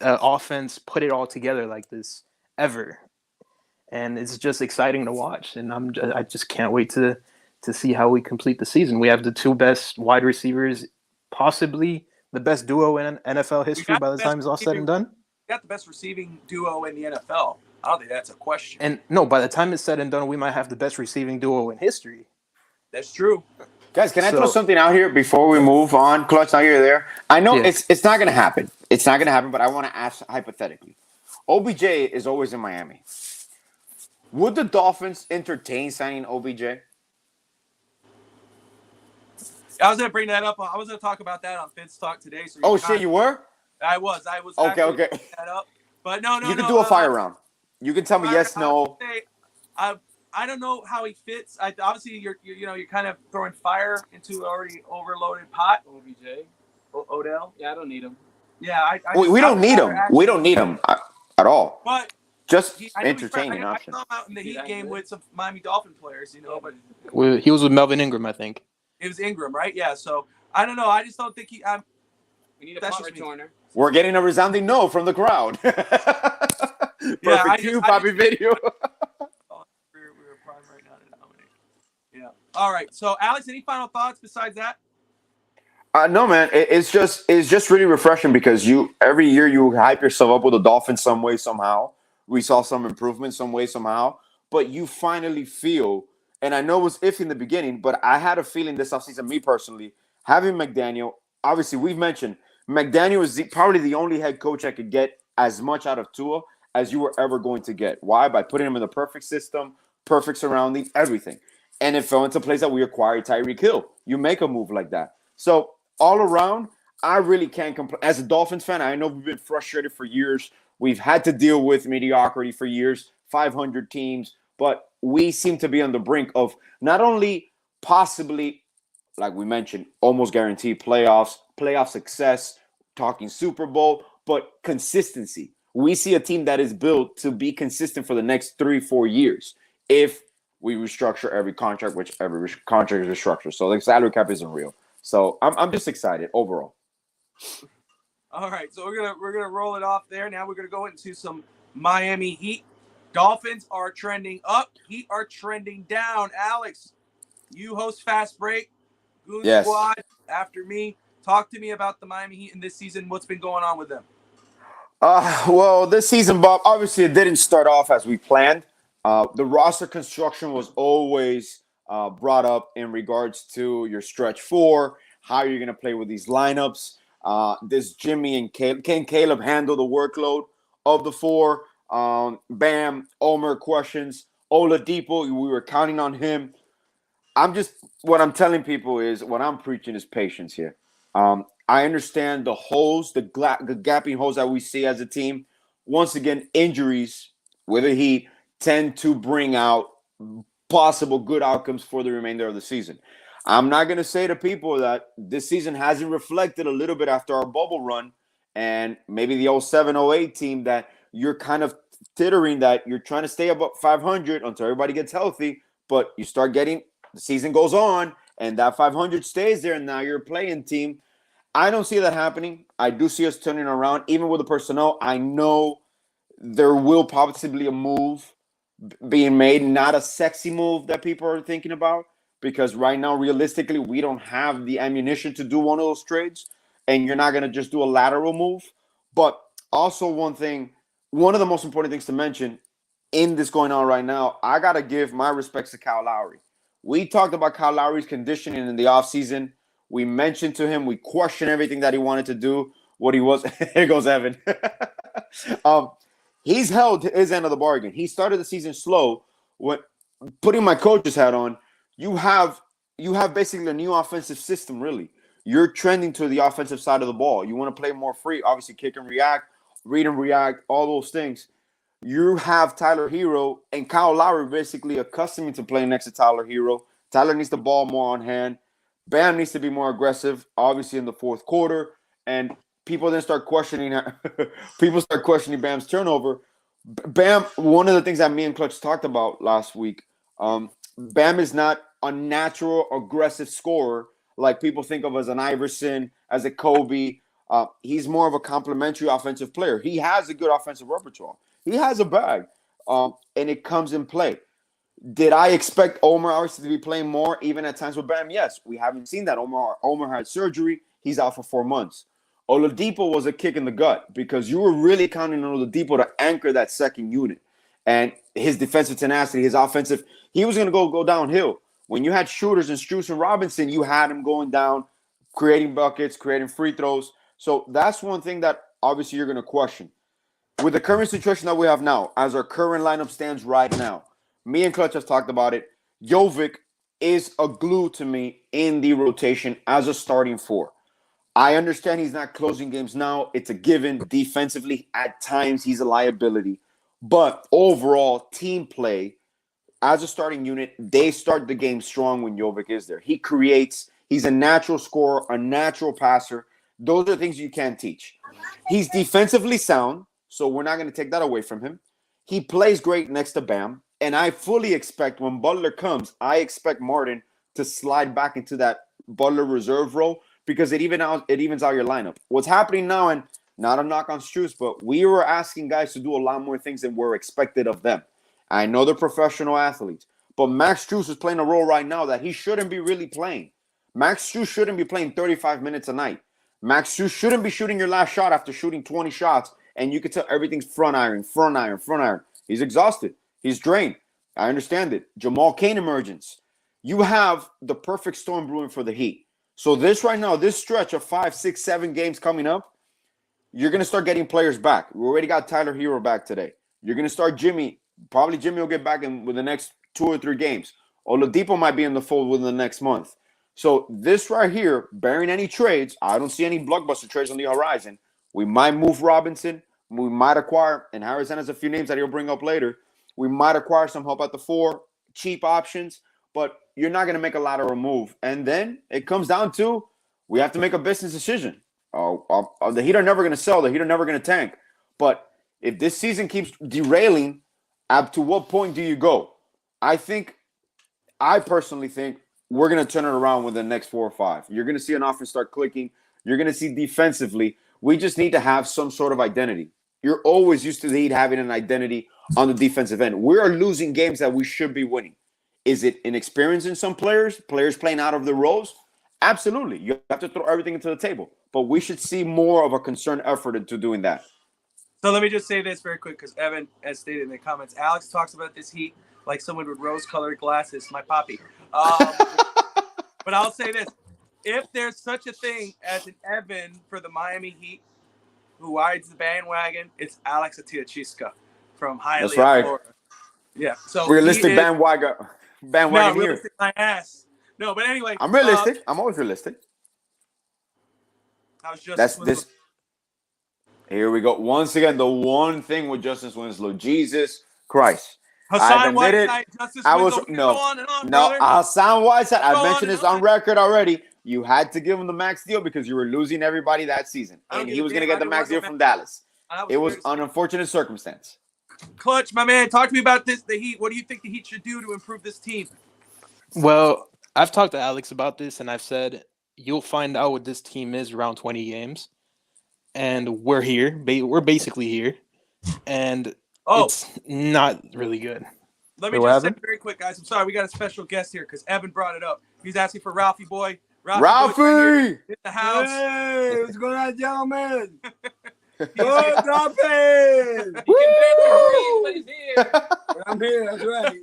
offense put it all together like this ever, and it's just exciting to watch. And I just can't wait to see how we complete the season. We have the two best wide receivers, possibly the best duo in NFL history by the time it's all said and done. We got the best receiving duo in the NFL. I don't think that's a question. And no, by the time it's said and done, we might have the best receiving duo in history. That's true. Guys, can I throw something out here before we move on? Clutch, now you're there. I know it's not going to happen. It's not going to happen, but I want to ask hypothetically. OBJ is always in Miami. Would the Dolphins entertain signing OBJ? I was going to bring that up. I was going to talk about that on Fitz Talk today. So you were? I was. Okay. Bring that up. But no. You can do a fire round. You can tell me yes, no. I don't know how he fits. Obviously, you're kind of throwing fire into an already overloaded pot. OBJ. Odell. Yeah, I don't need him. Yeah, we don't need him. We don't need him at all. But just entertaining option. I saw him out in the Heat game with some Miami Dolphin players, but he was with Melvin Ingram, I think. It was Ingram, right? Yeah. So I don't know. I just don't think we need a punt returner. We're getting a resounding no from the crowd. Perfect cue, Poppy Video. We're prime right now to nominate. Yeah. All right. So, Alex, any final thoughts besides that? No, man. It's just really refreshing because every year you hype yourself up with the Dolphins some way, somehow. We saw some improvement some way, somehow. But you finally feel, and I know it was iffy in the beginning, but I had a feeling this offseason, me personally, having McDaniel, obviously we've mentioned, McDaniel is probably the only head coach I could get as much out of Tua as you were ever going to get. Why? By putting him in the perfect system, perfect surroundings, everything. And it fell into place that we acquired Tyreek Hill. You make a move like that. So all around, I really can't complain. As a Dolphins fan, I know we've been frustrated for years. We've had to deal with mediocrity for years, 500 teams, but we seem to be on the brink of not only possibly, like we mentioned, almost guaranteed playoff success, talking Super Bowl, but consistency. We see a team that is built to be consistent for the next 3-4 years if we restructure every contract, which every contract is restructured. So the salary cap isn't real. So I'm just excited overall. All right, so we're gonna roll it off there. Now we're gonna go into some Miami Heat. Dolphins are trending up. Heat are trending down. Alex, you host Fast Break. Goon Squad after me. Talk to me about the Miami Heat in this season. What's been going on with them? Well, this season, Bob, obviously it didn't start off as we planned. The roster construction was always brought up in regards to your stretch four, how you're going to play with these lineups. Does Jimmy and Caleb, can Caleb handle the workload of the four? Bam, Omer questions. Oladipo, we were counting on him. What I'm telling people is, what I'm preaching is patience here. I understand the holes, the gapping holes that we see as a team. Once again, injuries with the Heat tend to bring out possible good outcomes for the remainder of the season. I'm not going to say to people that this season hasn't reflected a little bit after our bubble run and maybe the 07-08 team that you're kind of tittering that you're trying to stay above 500 until everybody gets healthy, but you start getting – the season goes on and that 500 stays there and now you're a playing team. I don't see that happening. I do see us turning around. Even with the personnel, I know there will possibly a move being made, not a sexy move that people are thinking about, because right now, realistically, we don't have the ammunition to do one of those trades, and you're not going to just do a lateral move. But also one of the most important things to mention in this going on right now, I got to give my respects to Kyle Lowry. We talked about Kyle Lowry's conditioning in the offseason. We mentioned to him, we questioned everything that he wanted to do, what he was. Here goes Evan. He's held his end of the bargain. He started the season slow. When putting my coach's hat on, you have basically a new offensive system, really. You're trending to the offensive side of the ball. You want to play more free, obviously kick and react, read and react, all those things. You have Tyler Hero and Kyle Lowry basically accustomed to playing next to Tyler Hero. Tyler needs the ball more on hand. Bam needs to be more aggressive, obviously in the fourth quarter. And people then start questioning. People start questioning Bam's turnover. Bam, one of the things that me and Clutch talked about last week, Bam is not a natural aggressive scorer like people think of as an Iverson, as a Kobe. He's more of a complementary offensive player. He has a good offensive repertoire. He has a bag, and it comes in play. Did I expect Omar obviously to be playing more, even at times with Bam? Yes. We haven't seen that. Omar had surgery. He's out for 4 months. Oladipo was a kick in the gut because you were really counting on Oladipo to anchor that second unit. And his defensive tenacity, his offensive, he was going to go downhill. When you had shooters and Strus and Robinson, you had him going down, creating buckets, creating free throws. So that's one thing that obviously you're going to question. With the current situation that we have now, as our current lineup stands right now, me and Clutch have talked about it. Jovic is a glue to me in the rotation as a starting four. I understand he's not closing games now. It's a given. Defensively, at times, he's a liability. But overall, team play, as a starting unit, they start the game strong when Jovic is there. He creates. He's a natural scorer, a natural passer. Those are things you can't teach. He's defensively sound, so we're not going to take that away from him. He plays great next to Bam. And I fully expect when Butler comes, I expect Martin to slide back into that Butler reserve role because it evens out your lineup. What's happening now, and not a knock on Strus, but we were asking guys to do a lot more things than were expected of them. I know they're professional athletes, but Max Strus is playing a role right now that he shouldn't be really playing. Max Strus shouldn't be playing 35 minutes a night. Max Strus shouldn't be shooting your last shot after shooting 20 shots, and you can tell everything's front iron. He's exhausted. He's drained. I understand it. Jamal Cain emergence. You have the perfect storm brewing for the Heat. So this right now, this stretch of 5, 6, 7 games coming up, you're going to start getting players back. We already got Tyler Hero back today. You're going to start Jimmy. Probably Jimmy will get back in with the next 2 or 3 games. Oladipo might be in the fold within the next month. So this right here, barring any trades, I don't see any blockbuster trades on the horizon. We might move Robinson. We might acquire, and Harrison has a few names that he'll bring up later. We might acquire some help at the 4, cheap options, but you're not going to make a lateral move. And then it comes down to we have to make a business decision. The Heat are never going to sell. The Heat are never going to tank. But if this season keeps derailing, up to what point do you go? I personally think we're going to turn it around within the next 4 or 5. You're going to see an offense start clicking. You're going to see defensively. We just need to have some sort of identity. You're always used to the Heat having an identity on the defensive end. We are losing games that we should be winning. Is it inexperience in some players playing out of their roles? Absolutely. You have to throw everything into the table. But we should see more of a concerned effort into doing that. So let me just say this very quick because Evan has stated in the comments, Alex talks about this Heat like someone with rose-colored glasses, my poppy. But I'll say this. If there's such a thing as an Evan for the Miami Heat who rides the bandwagon, it's Alex Atiachiska from Hialeah, That's right. Florida. Yeah. So realistic bandwagon no, here. realistic my ass. No, but anyway. I'm realistic. I'm always realistic. How's Justice That's Winslow? this. Here we go. Once again, the one thing with Justice Winslow, Jesus Christ. Hassan Whiteside, Justice Winslow. No, brother. Hassan Whiteside. I mentioned this on on. record already. You had to give him the max deal because you were losing everybody that season, I don't and give he a was damn. going to get the I max didn't deal want from Dallas. That It was weird. an unfortunate circumstance. Clutch, my man. Talk to me about this. The Heat. What do you think the Heat should do to improve this team? Well, I've talked to Alex about this, and I've said you'll find out what this team is around 20 games. And we're here. We're basically here. And it's not really good. Let me just say very quick, guys. I'm sorry. We got a special guest here because Evan brought it up. He's asking for Ralphie Boy. Ralphie! Boy's in the house. Hey, what's going on, gentlemen? Oh, Dolphins! He can barely breathe, but he's here. I'm here, that's right.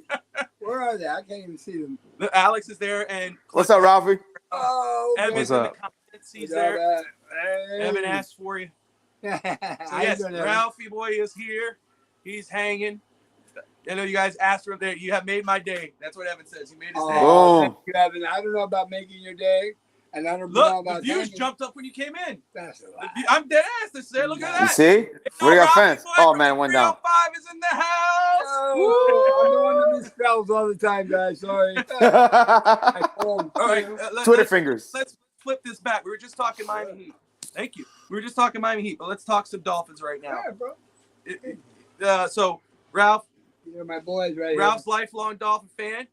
Where are they? I can't even see them. Alex is there, and What's up, Ralphie? Oh, Evan's What's in up? the comments. He's there. Evan asked for you. So yes, Ralphie Boy is here. He's hanging. I know you guys asked for him there. You have made my day. That's what Evan says. You made his day. Oh, thank you, Evan. I don't know about making your day. And I don't Look, the views jumped up when you came in. That's a lie. I'm dead ass. Look at that. You see? You We know, got Robbie fans. Boy Oh, from man, the it went down. 305 is in the house. Oh, I'm the one that misspells all the time, guys. Sorry. All right, Twitter fingers. Let's flip this back. We were just talking Miami Heat. Thank you. We were just talking Miami Heat, but let's talk some Dolphins right now. Yeah, bro. So Ralph, You're my boys right Ralph's lifelong Dolphin fan,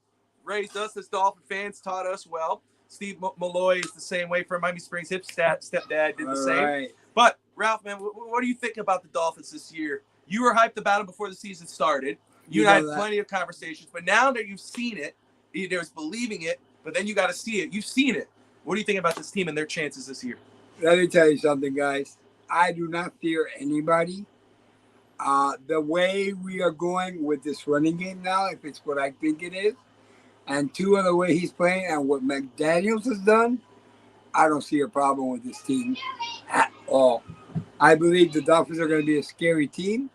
raised us as Dolphin fans, taught us well. Steve Malloy is the same way from Miami Springs. Hip stepdad did the same. Right. But Ralph, man, what do you think about the Dolphins this year? You were hyped about them before the season started. You and I had plenty of conversations, but now that you've seen it, there's believing it, but then you got to see it. You've seen it. What do you think about this team and their chances this year? Let me tell you something, guys. I do not fear anybody. The way we are going with this running game now, if it's what I think it is, and two of the way he's playing and what McDaniels has done, I don't see a problem with this team at all. I believe the Dolphins are going to be a scary team,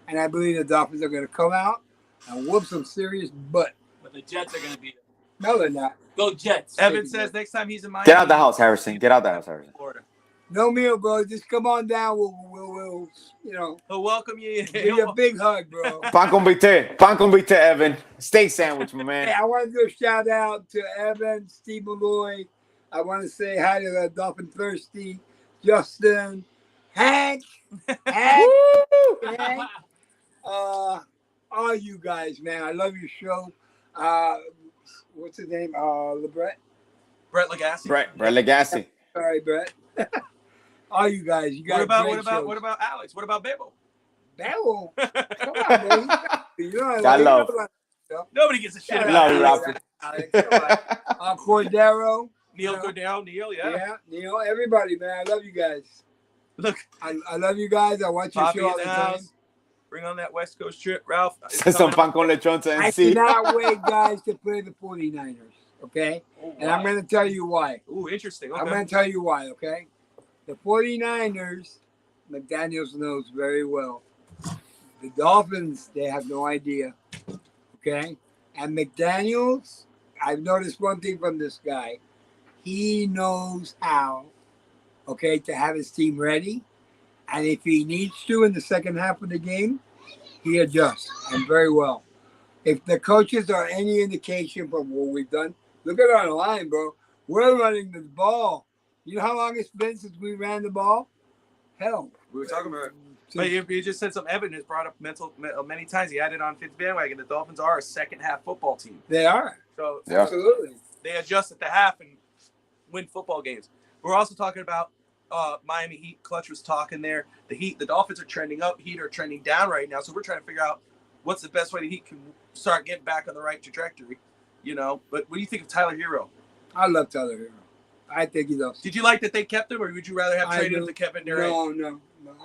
and I believe the Dolphins are going to come out and whoop some serious butt. But the Jets are going to beat them. No, they're not. Go Jets. Evan says next time he's in Miami. Get out the house, Harrison. Get out the house, Harrison. Florida. No meal, bro. Just come on down. We'll you know, He'll welcome you. give you a big hug, bro. Pan con vite, Evan. Steak sandwich, my man. Hey, I want to do a shout out to Evan, Steve Malloy. I want to say hi to the Dolphin Thirsty, Justin, Hank, all you guys, man. I love your show. What's his name? LeBret. Brett Legassi. Brett Legassi. Sorry, Brett. All you guys, you got what about Alex? What about Babel? Babel? Come on, man. You know, I love. Nobody gives a shit Love about you, Alex. Alex. Come on. Cordero. Neil Cordero, Neil, yeah. Neil, everybody, man. I love you guys. Look, I love you guys. I watch your Poppy show all in the the time. house. Bring on that West Coast trip, Ralph. Some pan con lechon to I NC. cannot wait, guys, to play the 49ers, okay? Oh, And I'm going to tell you why. Ooh, interesting. Okay. I'm going to tell you why, okay? The 49ers, McDaniels knows very well. The Dolphins, they have no idea, okay? And McDaniels, I've noticed one thing from this guy. He knows how, okay, to have his team ready. And if he needs to in the second half of the game, he adjusts, and very well. If the coaches are any indication from what we've done, look at our line, bro. We're running the ball. You know how long it's been since we ran the ball? Hell. We were talking about it. But you just said some evidence brought up many times. He had it on Finn's bandwagon. The Dolphins are a second half football team. They are. So Yeah. Absolutely. they adjust at the half and win football games. We're also talking about Miami Heat. Clutch was talking there. The Dolphins are trending up. Heat are trending down right now. So we're trying to figure out what's the best way the Heat can start getting back on the right trajectory. You know, but what do you think of Tyler Hero? I love Tyler Hero. I think he's awesome. Did you like that they kept him, or would you rather have traded him to Kevin Durant? No.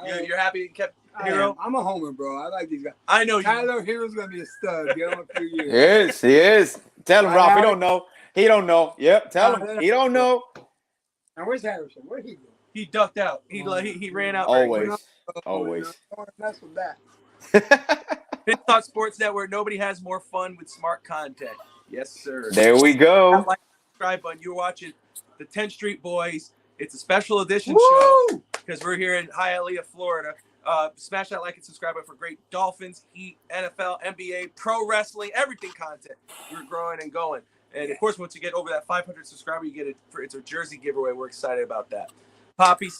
You're happy they kept Hero? I'm a homer, bro. I like these guys. I know you. Tyler Hero's going to be a stud. Give him a few years. He is. Tell him, Ralph. He don't know. He don't know. Yep. Tell him. He don't know. Now, where's Harrison? Where'd he go? He ducked out. He ran out. very quick. Always. I don't want to mess with that. Fifth Thought Sports Network. Nobody has more fun with smart content. Yes, sir. There we go. Like subscribe button. You're watching the 10th Street Boys. It's a special edition show because we're here in Hialeah, Florida. Smash that like and subscribe button for great Dolphins, Heat, NFL, NBA, pro wrestling, everything content. We're growing and going. And of course, once you get over that 500 subscriber, you get it's a jersey giveaway. We're excited about that. Poppy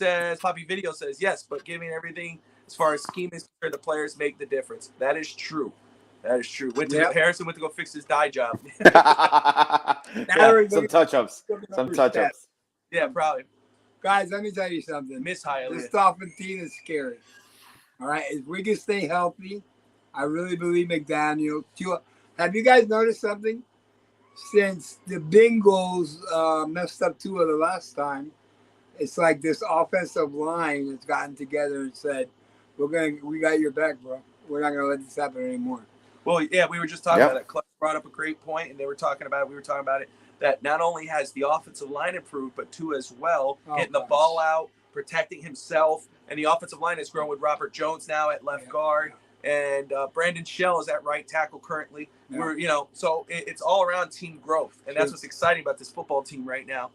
Video says, yes, but giving everything as far as scheme is concerned, the players make the difference. That is true. Harrison went to go fix his dye job. Some touch-ups. Yeah, probably. Guys, let me tell you something. Miss Hialeah. This Dolphin team is scary. All right, if we can stay healthy, I really believe McDaniel. Have you guys noticed something? Since the Bengals messed up Tua the last time, it's like this offensive line has gotten together and said, we got your back, bro. We're not gonna let this happen anymore. Well, yeah, we were just talking about it. Clutch brought up a great point, and we were talking about it, that not only has the offensive line improved, but Tua as well, getting the ball out, protecting himself, and the offensive line has grown with Robert Jones now at left guard, and Brandon Shell is at right tackle currently. So it's all around team growth, and that's what's exciting about this football team right now.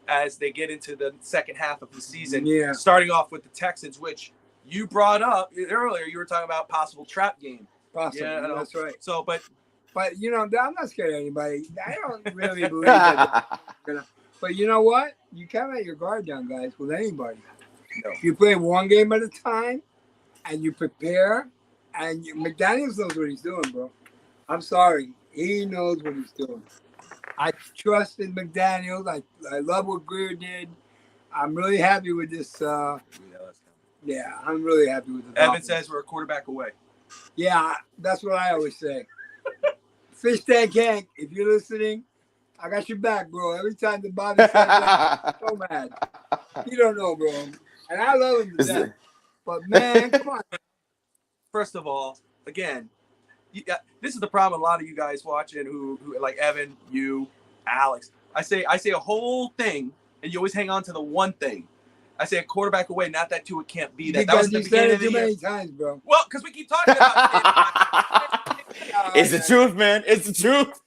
as they get into the second half of the season. Yeah. Starting off with the Texans, which you brought up earlier. You were talking about possible trap game. Possibly. Yeah, I know. That's right. So, but you know, I'm not scared of anybody. I don't really believe that. But you know what? You can't let your guard down, guys, with anybody. No. You play one game at a time, and you prepare. And McDaniels knows what he's doing, bro. I'm sorry, he knows what he's doing. I trust in McDaniels. I love what Greer did. I'm really happy with this. Yeah, I'm really happy with the Evan Dolphins. says we're a quarterback away. Yeah, that's what I always say. Fish Tank Hank, if you're listening, I got your back, bro. Every time the body says that, I'm so mad. You don't know, bro. And I love him to death. But, man, come on. First of all, again, this is the problem. A lot of you guys watching who like Evan, you, Alex. I say a whole thing, and you always hang on to the one thing. I say a quarterback away, not that Tua can't be that. That was the beginning of the year. Many times, bro. Well, because we keep talking about it. It's the truth, man. It's the truth.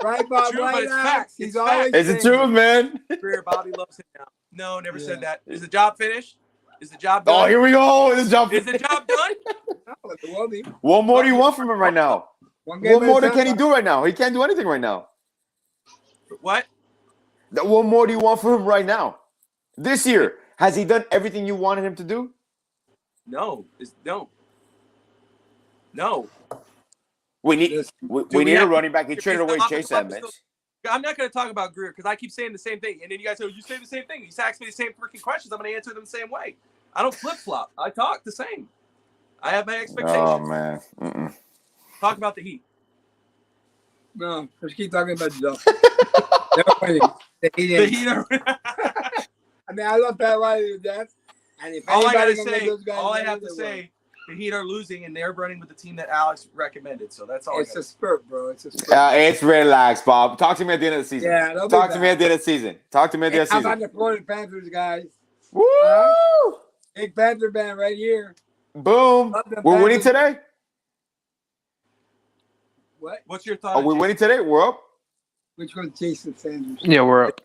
Right, Bob? True, but Right, it's Alex. facts. He's It's always It's the saying truth, man. Career, Bobby loves him now. No, never Yeah. said that. Is the job finished? Is the job done? Oh, here we go. This job. Is the job done? No, it will be. What more do you want from him right now? One game What at a more time, can he bro. do right now? He can't do anything right now. What? What more do you want from him right now? This year, has he done everything you wanted him to do? No. No. We need Listen, we need a running back. He traded away Is- Chase I'm Edmonds. I'm not going to talk about Greer because I keep saying the same thing. And then you guys say, you say the same thing. You ask me the same freaking questions. I'm going to answer them the same way. I don't flip-flop. I talk the same. I have my expectations. Oh man. Mm-mm. Talk about the Heat. No, let's keep talking about the Dolphins. They're winning. The Heat The ain't. Heat are I mean, I love Pat Riley to death. And if all I got to anybody can make say, those guys all I win, have to they will. say, the Heat are losing, and they're running with the team that Alex recommended. So that's all. It's a spurt, bro. It's a spurt. It's relaxed, Bob. Talk to me at the end of the season. Yeah, they'll be Talk to back. me at the end of the season. Talk to me at the end of How the about season. the Florida Panthers, guys? Woo! Big Panther band right here. Boom. Love the We're winning Panthers. today. What? What's your thought? Are on we Jason? winning today? We're up. Which one's Jason Sanders? Yeah, we're up.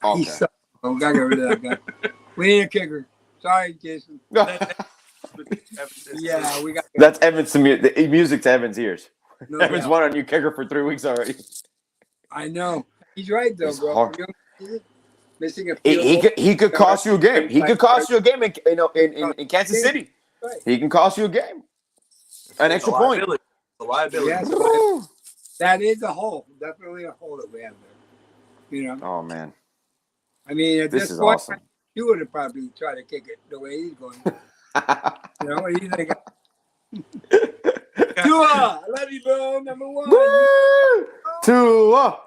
He Okay. sucks. Oh, gotta get rid of that guy. We need a kicker. Sorry, Jason. Yeah, we got. That's Evans to me. The music to Evans' ears. No Evans doubt. won a new kicker for 3 weeks already. I know. He's right though, It's bro. hard. Missing a field He goal. could cost you a game. He could cost you a game in Kansas City. Right. He can cost you a game. An extra point. The liability. Yes, Woo. that is a hole. Definitely a hole that we have there. You know, Oh man, I mean, at this this is point, awesome. you would have probably tried to kick it the way he's going. You know, what do you think? Tua, I love you, bro. Number one. Woo! Tua.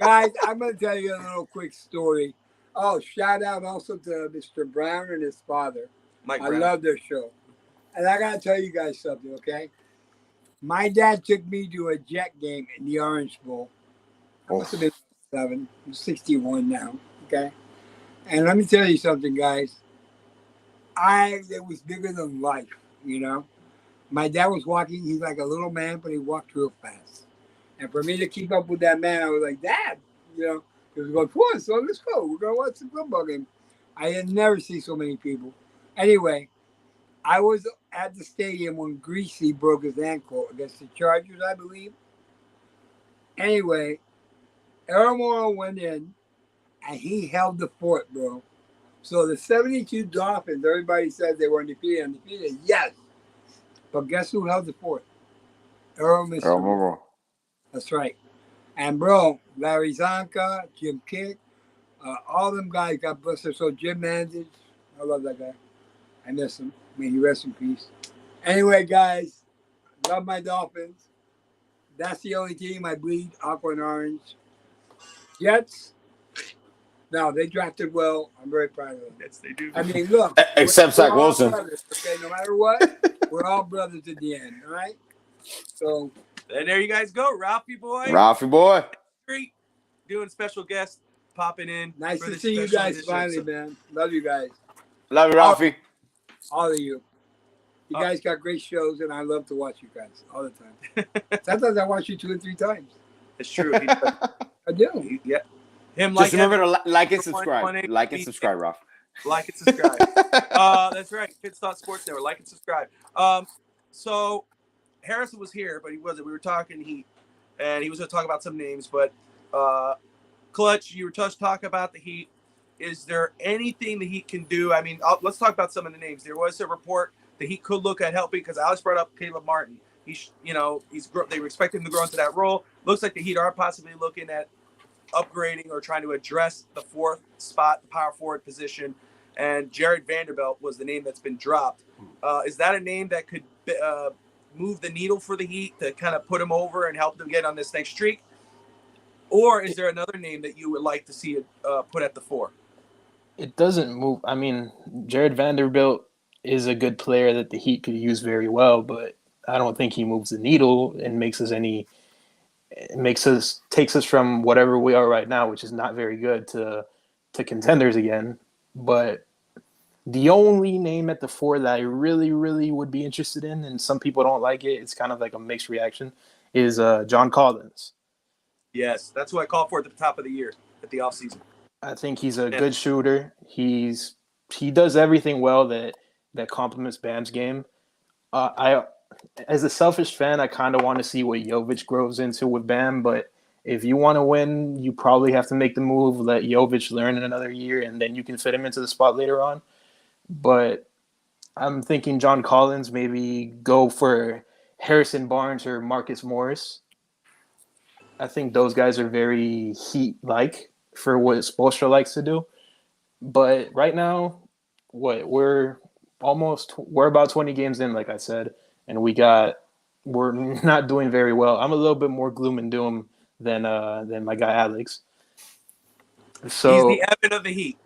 Guys, I'm going to tell you a little quick story. Oh, shout out also to Mr. Brown and his father. Mike I Brown. love their show. And I got to tell you guys something, okay? My dad took me to a Jet game in the Orange Bowl. I must have been 7. I'm 61 now, okay? And let me tell you something, guys. It was bigger than life, you know? My dad was walking. He's like a little man, but he walked real fast. And for me to keep up with that man, I was like, Dad, you know? He was going, come on, son, let's go. We're going to watch the football game. I had never seen so many people. Anyway, I was at the stadium when Greasy broke his ankle against the Chargers, I believe. Anyway, Errol Morrow went in, and he held the fort, bro. So the 72 Dolphins, everybody said they were undefeated. Yes. But guess who held the fort? Errol Morrow. That's right. And, bro, Larry Zonka, Jim Kick, all them guys got blessed their soul. Jim Mandich, I love that guy. I miss him. May he rest in peace. Anyway, guys, love my Dolphins. That's the only team I bleed aqua and orange. Jets, no, they drafted well. I'm very proud of them. Yes, they do. I mean, look. Except Zach we're all Wilson. brothers, okay, no matter what, we're all brothers at the end, all right? So, And there you guys go, Ralphie boy. Ralphie boy. Street, doing special guest, popping in. nice for to this see you special guys edition. finally, So- man. Love you guys. Love you, Ralphie. All of you. You guys got great shows, and I love to watch you guys all the time. Sometimes I watch you 2 or 3 times. It's true. He does. I do. Yeah. Him Just like remember having to like and for subscribe. 180 Like and subscribe, Ralph. like and subscribe. That's right. Fitz Sports Network. Like and subscribe. So Harrison was here, but he wasn't. We were talking Heat, and he was going to talk about some names. But Clutch, you were just talking about the Heat. Is there anything the Heat can do? I mean, let's talk about some of the names. There was a report that he could look at helping they were expecting him to grow into that role. Looks like the Heat are possibly looking at upgrading or trying to address the fourth spot, the power forward position. And Jared Vanderbilt was the name that's been dropped. Is that a name that could move the needle for the Heat to kind of put them over and help them get on this next streak? Or is there another name that you would like to see put at the 4? It doesn't move. I mean, Jared Vanderbilt is a good player that the Heat could use very well, but I don't think he moves the needle and takes us from whatever we are right now, which is not very good, to contenders again. But the only name at the 4 that I really, really would be interested in, and some people don't like it, it's kind of like a mixed reaction, is John Collins. Yes, that's who I called for at the top of the year, at the offseason. I think he's a good shooter. He does everything well that complements Bam's game. As a selfish fan, I kind of want to see what Jovic grows into with Bam, but if you want to win, you probably have to make the move, let Jovic learn in another year, and then you can fit him into the spot later on. But I'm thinking John Collins, maybe go for Harrison Barnes or Marcus Morris. I think those guys are very Heat-like for what Spoelstra likes to do. But right now, we're about 20 games in, like I said, and we're not doing very well. I'm a little bit more gloom and doom than my guy Alex. So he's the Evan of the Heat.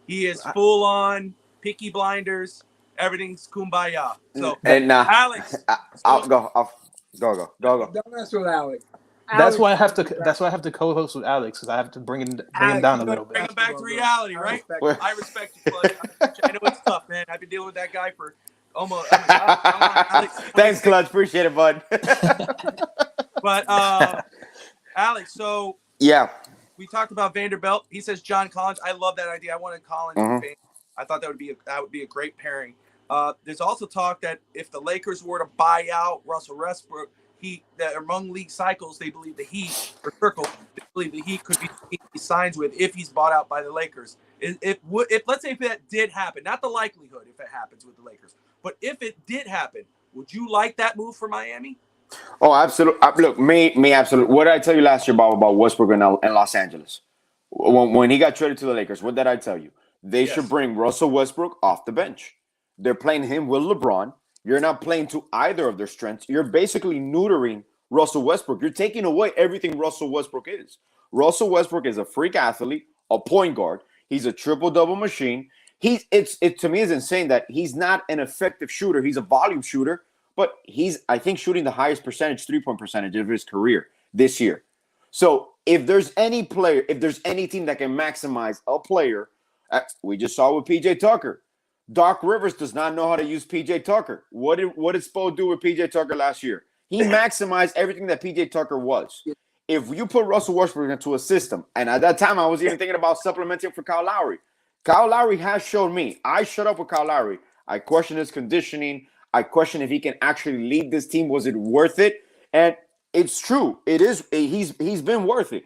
He is full on Peaky Blinders. Everything's kumbaya. So Alex, I'll go. Don't mess with Alex. That's why I have to co-host with Alex, because I have to bring him down a little bit. Bring him back to reality, right? I respect you, Clutch. I know it's tough, man. I've been dealing with that guy for almost. Alex, thanks, Clutch. Appreciate it, bud. But Alex, so yeah, we talked about Vanderbilt. He says John Collins. I love that idea. I wanted Collins. I thought that would be a great pairing. There's also talk that if the Lakers were to buy out Russell Westbrook, that among league cycles, they believe the Heat could be he signs with if he's bought out by the Lakers. If let's say if that did happen, not the likelihood if it happens with the Lakers, but if it did happen, would you like that move for Miami? Oh, absolutely. Look, me, absolutely. What did I tell you last year, Bob, about Westbrook in Los Angeles? When he got traded to the Lakers, what did I tell you? They should bring Russell Westbrook off the bench. They're playing him with LeBron. You're not playing to either of their strengths. You're basically neutering Russell Westbrook. You're taking away everything Russell Westbrook is. Russell Westbrook is a freak athlete, a point guard. He's a triple-double machine. It to me is insane that he's not an effective shooter. He's a volume shooter, but he's, I think, shooting the highest percentage, 3-point percentage of his career this year. So if there's any player, if there's any team that can maximize a player, we just saw with PJ Tucker. Doc Rivers does not know how to use PJ Tucker. What did Spo do with PJ Tucker last year? He maximized everything that PJ Tucker was. If you put Russell Westbrook into a system, and at that time I was even thinking about supplementing for Kyle Lowry. Kyle Lowry has shown me. I shut up with Kyle Lowry. I question his conditioning. I question if he can actually lead this team. Was it worth it? And it's true. It is. He's been worth it.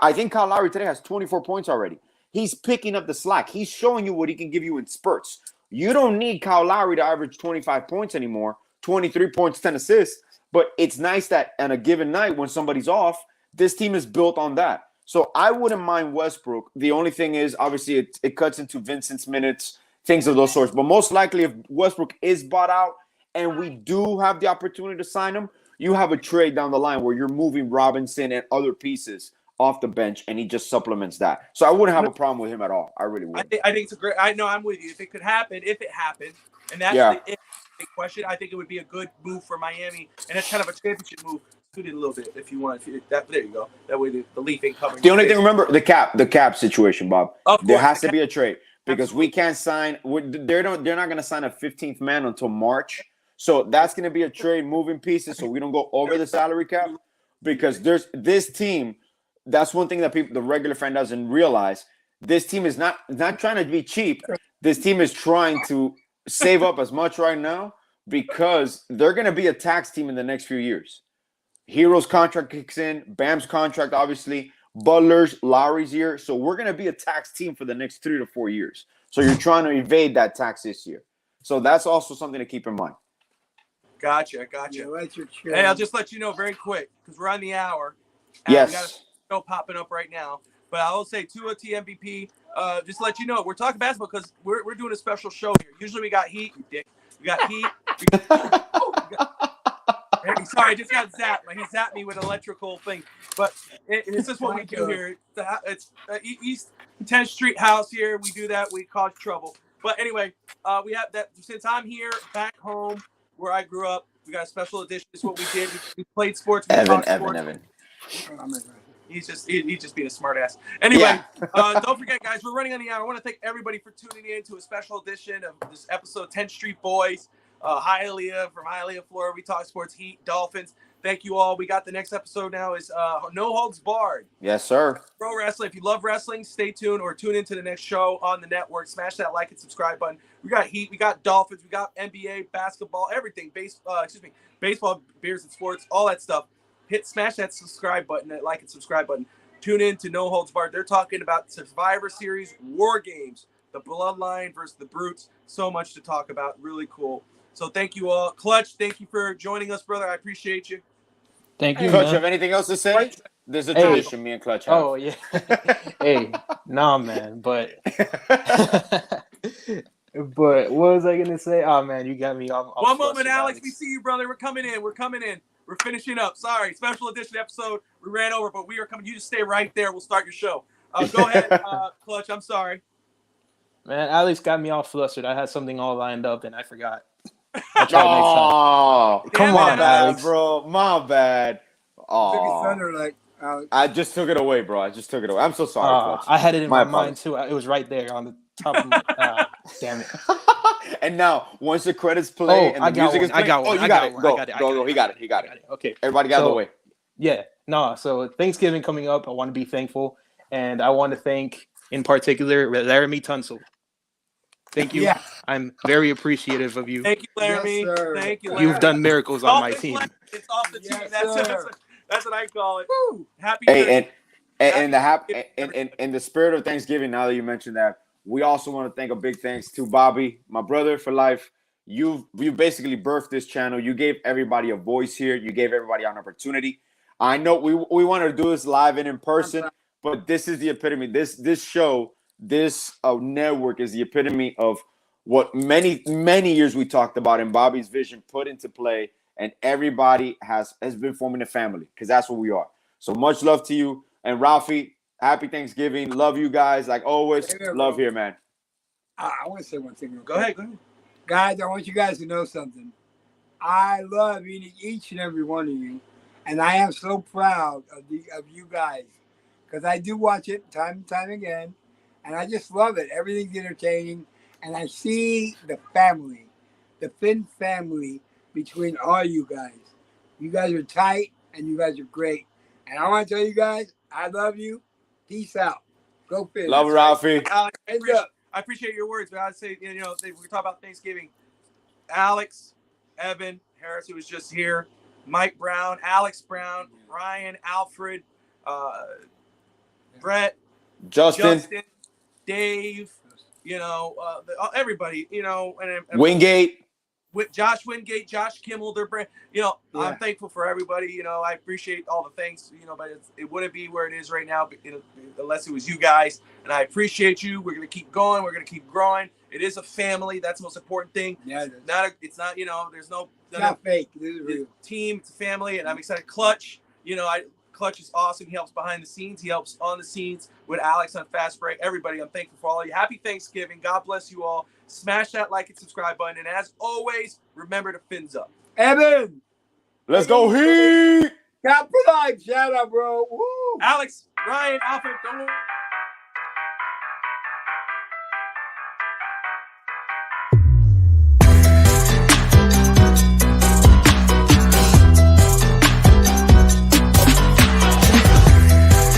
I think Kyle Lowry today has 24 points already. He's picking up the slack. He's showing you what he can give you in spurts. You don't need Kyle Lowry to average 25 points anymore, 23 points, 10 assists. But it's nice that on a given night when somebody's off, this team is built on that. So I wouldn't mind Westbrook. The only thing is, obviously, it cuts into Vincent's minutes, things of those sorts. But most likely, if Westbrook is bought out and we do have the opportunity to sign him, you have a trade down the line where you're moving Robinson and other pieces off the bench, and he just supplements that. So I wouldn't have a problem with him at all. I really would. I think it's a great. I know I'm with you. If it could happen, if it happened, and that's the question, I think it would be a good move for Miami, and it's kind of a championship move. Suit it a little bit if you want. There you go. That way the leaf ain't covering. The only thing, remember the cap situation, Bob. There has to be a trade because we can't sign. They're not going to sign a 15th man until March. So that's going to be a trade, moving pieces, so we don't go over the salary cap. because there's this team. That's one thing that the regular fan doesn't realize. This team is not trying to be cheap. This team is trying to save up as much right now because they're going to be a tax team in the next few years. Hero's contract kicks in, Bam's contract, obviously, Butler's, Lowry's year. So we're going to be a tax team for the next 3 to 4 years. So you're trying to evade that tax this year. So that's also something to keep in mind. Gotcha. Yeah, that's your chair. Hey, I'll just let you know very quick because we're on the hour. Yes. We got a show popping up right now. But I will say Tua T MVP. Just to let you know, we're talking basketball because we're doing a special show here. Usually we got heat, you dick. We got heat. Hey, sorry, I just got zapped. He zapped me with an electrical thing. But it's just what we do here. It's East 10th Street house here. We do that. We cause trouble. But anyway, we have that. Since I'm here back home where I grew up, we got a special edition. This is what we did. We played sports. We talked sports. Evan. He's just being a smart ass. Anyway, Yeah. don't forget, guys, we're running on the hour. I want to thank everybody for tuning in to a special edition of this episode, 10th Street Boyz. Hialeah from Hialeah, Florida. We talk sports, Heat, Dolphins. Thank you all. We got the next episode now is No Holds Barred. Yes, sir. Pro wrestling. If you love wrestling, stay tuned or tune into the next show on the network. Smash that like and subscribe button. We got Heat, we got Dolphins, we got NBA, basketball, everything. Baseball, beers and sports, all that stuff. Smash that subscribe button, that like and subscribe button. Tune in to No Holds Barred. They're talking about Survivor Series, War Games, the Bloodline versus the Brutes. So much to talk about. Really cool. So thank you all. Clutch, thank you for joining us, brother. I appreciate you. Thank you, Clutch, man. have anything else to say? There's a Hey. tradition me and Clutch have. Oh yeah. Hey, nah, man. But what was I gonna say? Oh man, you got me. I'm One moment, flustered, Alex. We see you, brother. We're coming in. We're finishing up. Sorry, special edition episode. We ran over, but we are coming. You just stay right there. We'll start your show. Go ahead, Clutch. I'm sorry. Man, Alex got me all flustered. I had something all lined up and I forgot. I'll try next time. Oh, Come Yeah, on, man. Alex. bro. My bad. Took his Oh, thunder like Alex. I just took it away, bro. I just took it away. I'm so sorry, Clutch. I had it in My my mind too. It was right there on the top of my. Damn it. And now, once the credits play and the music is playing, you got it. Go. He got it. Okay. Everybody got out of the way. Yeah. No. So Thanksgiving coming up. I want to be thankful, and I want to thank, in particular, Laramie Tunsil. Thank you. Yeah. I'm very appreciative of you. Thank you, Laramie. Yes, sir. Thank you, Laramie. You've done miracles on my Dolphins team. left. It's off the team. Yes, That's what I call it. Woo. Happy Hey, and Thanksgiving. in the spirit of Thanksgiving, now that you mentioned that, we also want to thank a big thanks to Bobby, my brother for life. You basically birthed this channel. You gave everybody a voice here. You gave everybody an opportunity. I know we wanted to do this live and in person, but this is the epitome. This show, this network is the epitome of what many years we talked about and Bobby's vision put into play, and everybody has been forming a family because that's what we are. So much love to you. And Ralphie, happy Thanksgiving. Love you guys. Like always, love here, man. I want to say one thing real Go quick. ahead. Guys, I want you guys to know something. I love each and every one of you. And I am so proud of you guys. Because I do watch it time and time again. And I just love it. Everything's entertaining. And I see the family, the Finn family between all you guys. You guys are tight and you guys are great. And I want to tell you guys, I love you. Peace out. Go Finn. Love Ralphie. Alex, Hands up. I appreciate your words, but I'd say, we talk about Thanksgiving. Alex, Evan, Harris, who was just here, Mike Brown, Alex Brown, Ryan, Alfred, Brett, Justin, Dave, everybody, and Wingate. with Josh Wingate, Josh Kimmel, their brand, Yeah. I'm thankful for everybody. I appreciate all the things, but it wouldn't be where it is right now unless it was you guys. And I appreciate you. We're going to keep going. We're going to keep growing. It is a family. That's the most important thing. Yeah, It's not, there's no it's not fake. This is real. team, it's a family, and I'm excited. Clutch, Clutch is awesome. He helps behind the scenes. He helps on the scenes with Alex on Fast Break. Everybody, I'm thankful for all of you. Happy Thanksgiving. God bless you all. Smash that like and subscribe button. And as always, remember to fins up. Evan. Let's go Heat. God for life. Shout out, bro. Woo. Alex, Ryan, Alfred, don't